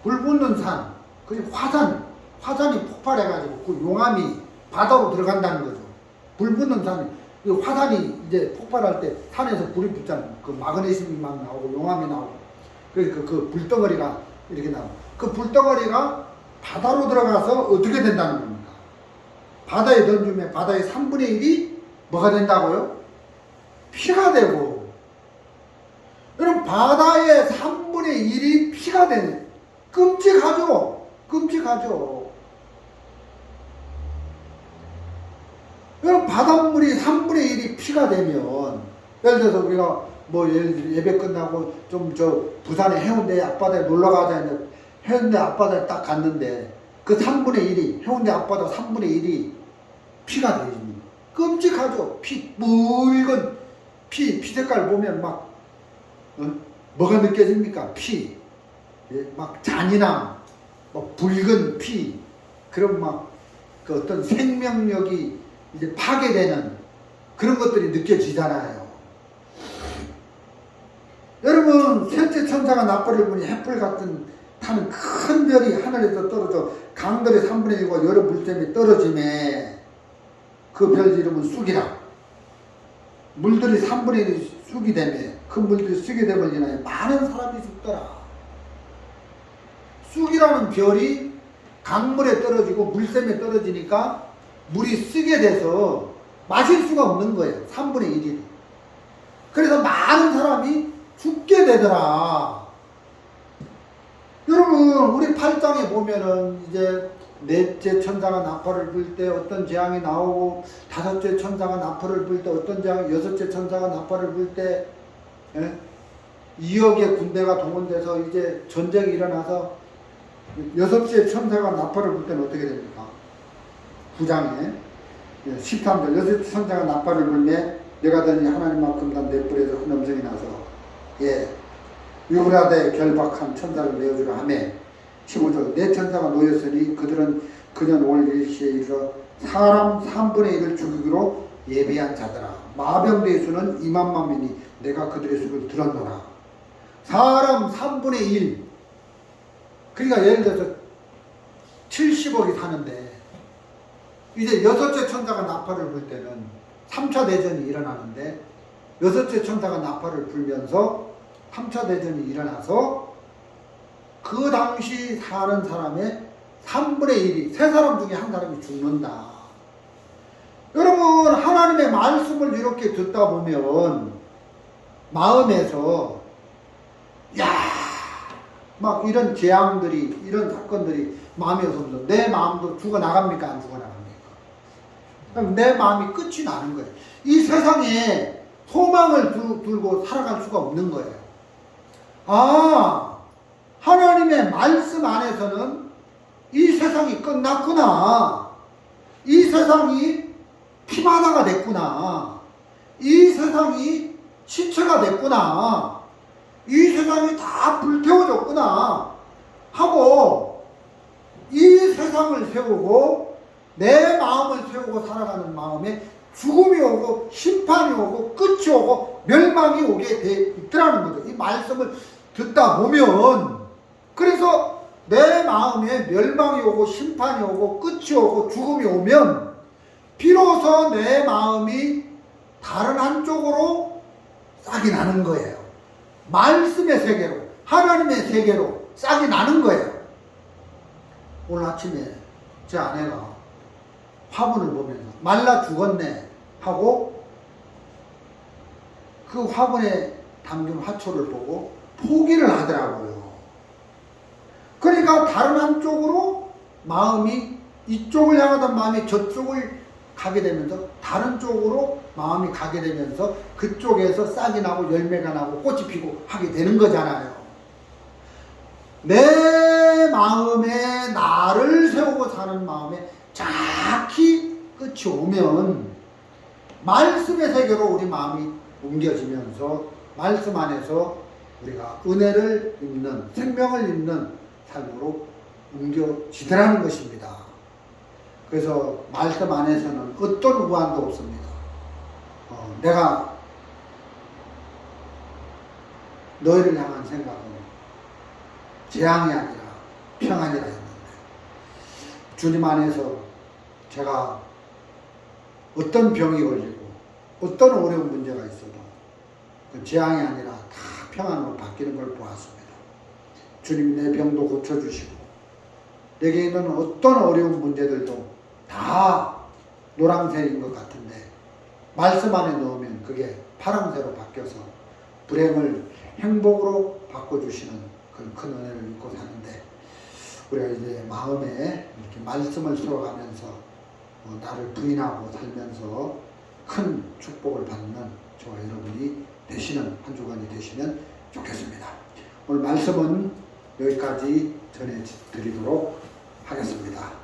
불 붙는 산, 그게 화산이 폭발해가지고 그 용암이 바다로 들어간다는 거죠. 불 붙는 산, 화산이 이제 폭발할 때 산에서 불이 붙잖아요. 그 마그네슘이 막 나오고 용암이 나오고, 그러니까 그 불덩어리가 이렇게 나오고, 그 불덩어리가 바다로 들어가서 어떻게 된다는 겁니까? 바다에 던지면 바다의 3분의 1이 뭐가 된다고요? 피가 되고, 여러분 바다의 3분의 1이 피가 되는, 끔찍하죠? 끔찍하죠? 여러분 바닷물이 3분의 1이 피가 되면, 예를 들어서 우리가 예를 들어 예배 끝나고 좀 부산의 해운대 앞바다에 놀러 가자 했는데 해운대 앞바다에 딱 갔는데 그 3분의 1이, 해운대 앞바다 3분의 1이 피가 되십니다. 끔찍하죠? 묽은 피 색깔 보면 뭐가 느껴집니까? 피. 막 잔인함, 붉은 피, 그런 그 어떤 생명력이 이제 파괴되는 그런 것들이 느껴지잖아요. 여러분, 셋째 천사가 나팔을 부니 햇불 같은 타는 큰 별이 하늘에서 떨어져 강들의 3분의 1과 여러 물샘이 떨어지매 그 별 이름은 쑥이라. 물들이 3분의 1이 쑥이 되매 그 물들이 쑥이 되면 인하여 많은 사람이 죽더라. 쑥이라는 별이 강물에 떨어지고 물샘에 떨어지니까 물이 쓰게 돼서 마실 수가 없는 거예요. 3분의 1이. 그래서 많은 사람이 죽게 되더라. 여러분, 우리 8장에 보면은 이제 넷째 천사가 나팔을 불 때 어떤 재앙이 나오고, 다섯째 천사가 나팔을 불 때 어떤 재앙, 여섯째 천사가 나팔을 불 때 2억의 군대가 동원돼서 이제 전쟁이 일어나서 여섯째 천사가 나팔을 불 때는 어떻게 됩니까? 9장에 13절 여섯째 천사가 나팔을 불매 내가 더니 하나님만큼 난 내 뿔에서 큰 음성이 나서 유브라데에 결박한 천사를 내어주라 하매 15절 내 천사가 놓였으니 그들은 그년 올 일시에 이르러 사람 3분의 1을 죽이기로 예비한 자더라. 마병대의 수는 2만만이니 내가 그들의 수를 들었노라. 사람 3분의 1, 그러니까 예를 들어서 70억이 사는데 이제 여섯째 천사가 나팔을 불 때는 3차 대전이 일어나는데, 여섯째 천사가 나팔을 불면서 3차 대전이 일어나서 그 당시 사는 사람의 3분의 1이, 세 사람 중에 한 사람이 죽는다. 여러분, 하나님의 말씀을 이렇게 듣다 보면 마음에서 막 이런 재앙들이, 이런 사건들이 마음에 오면서 내 마음도 죽어나갑니까? 안 죽어나갑니까? 그럼 내 마음이 끝이 나는 거예요. 이 세상에 소망을 들고 살아갈 수가 없는 거예요. 아, 하나님의 말씀 안에서는 이 세상이 끝났구나. 이 세상이 피바다가 됐구나. 이 세상이 시체가 됐구나. 이 세상이 다 불태워졌구나 하고 이 세상을 세우고 내 마음을 세우고 살아가는 마음에 죽음이 오고 심판이 오고 끝이 오고 멸망이 오게 돼 있더라는 거죠. 이 말씀을 듣다 보면. 그래서 내 마음에 멸망이 오고 심판이 오고 끝이 오고 죽음이 오면 비로소 내 마음이 다른 한쪽으로 싹이 나는 거예요. 말씀의 세계로, 하나님의 세계로 싹이 나는 거예요. 오늘 아침에 제 아내가 화분을 보면서 말라 죽었네 하고 그 화분에 담긴 화초를 보고 포기를 하더라고요. 그러니까 다른 한쪽으로 마음이, 이쪽을 향하던 마음이 저쪽을 가게 되면서 다른 쪽으로 마음이 가게 되면서 그쪽에서 싹이 나고 열매가 나고 꽃이 피고 하게 되는 거잖아요. 내 마음에 나를 세우고 사는 마음에 정확히 끝이 오면 말씀의 세계로 우리 마음이 옮겨지면서 말씀 안에서 우리가 은혜를 입는, 생명을 입는 삶으로 옮겨지더라는 것입니다. 그래서 말씀 안에서는 어떤 우환도 없습니다. 내가 너희를 향한 생각은 재앙이 아니라 평안이라 했는데 주님 안에서 제가 어떤 병이 걸리고 어떤 어려운 문제가 있어도 그 재앙이 아니라 다 평안으로 바뀌는 걸 보았습니다. 주님이 내 병도 고쳐주시고 내게 있는 어떤 어려운 문제들도 다 노란색인 것 같은데 말씀 안에 넣으면 그게 파란색으로 바뀌어서 불행을 행복으로 바꿔주시는 그런 큰 은혜를 믿고 사는데 우리가 이제 마음에 이렇게 말씀을 풀어가면서 나를 부인하고 살면서 큰 축복을 받는 저와 여러분이 되시는 한 주간이 되시면 좋겠습니다. 오늘 말씀은 여기까지 전해드리도록 하겠습니다.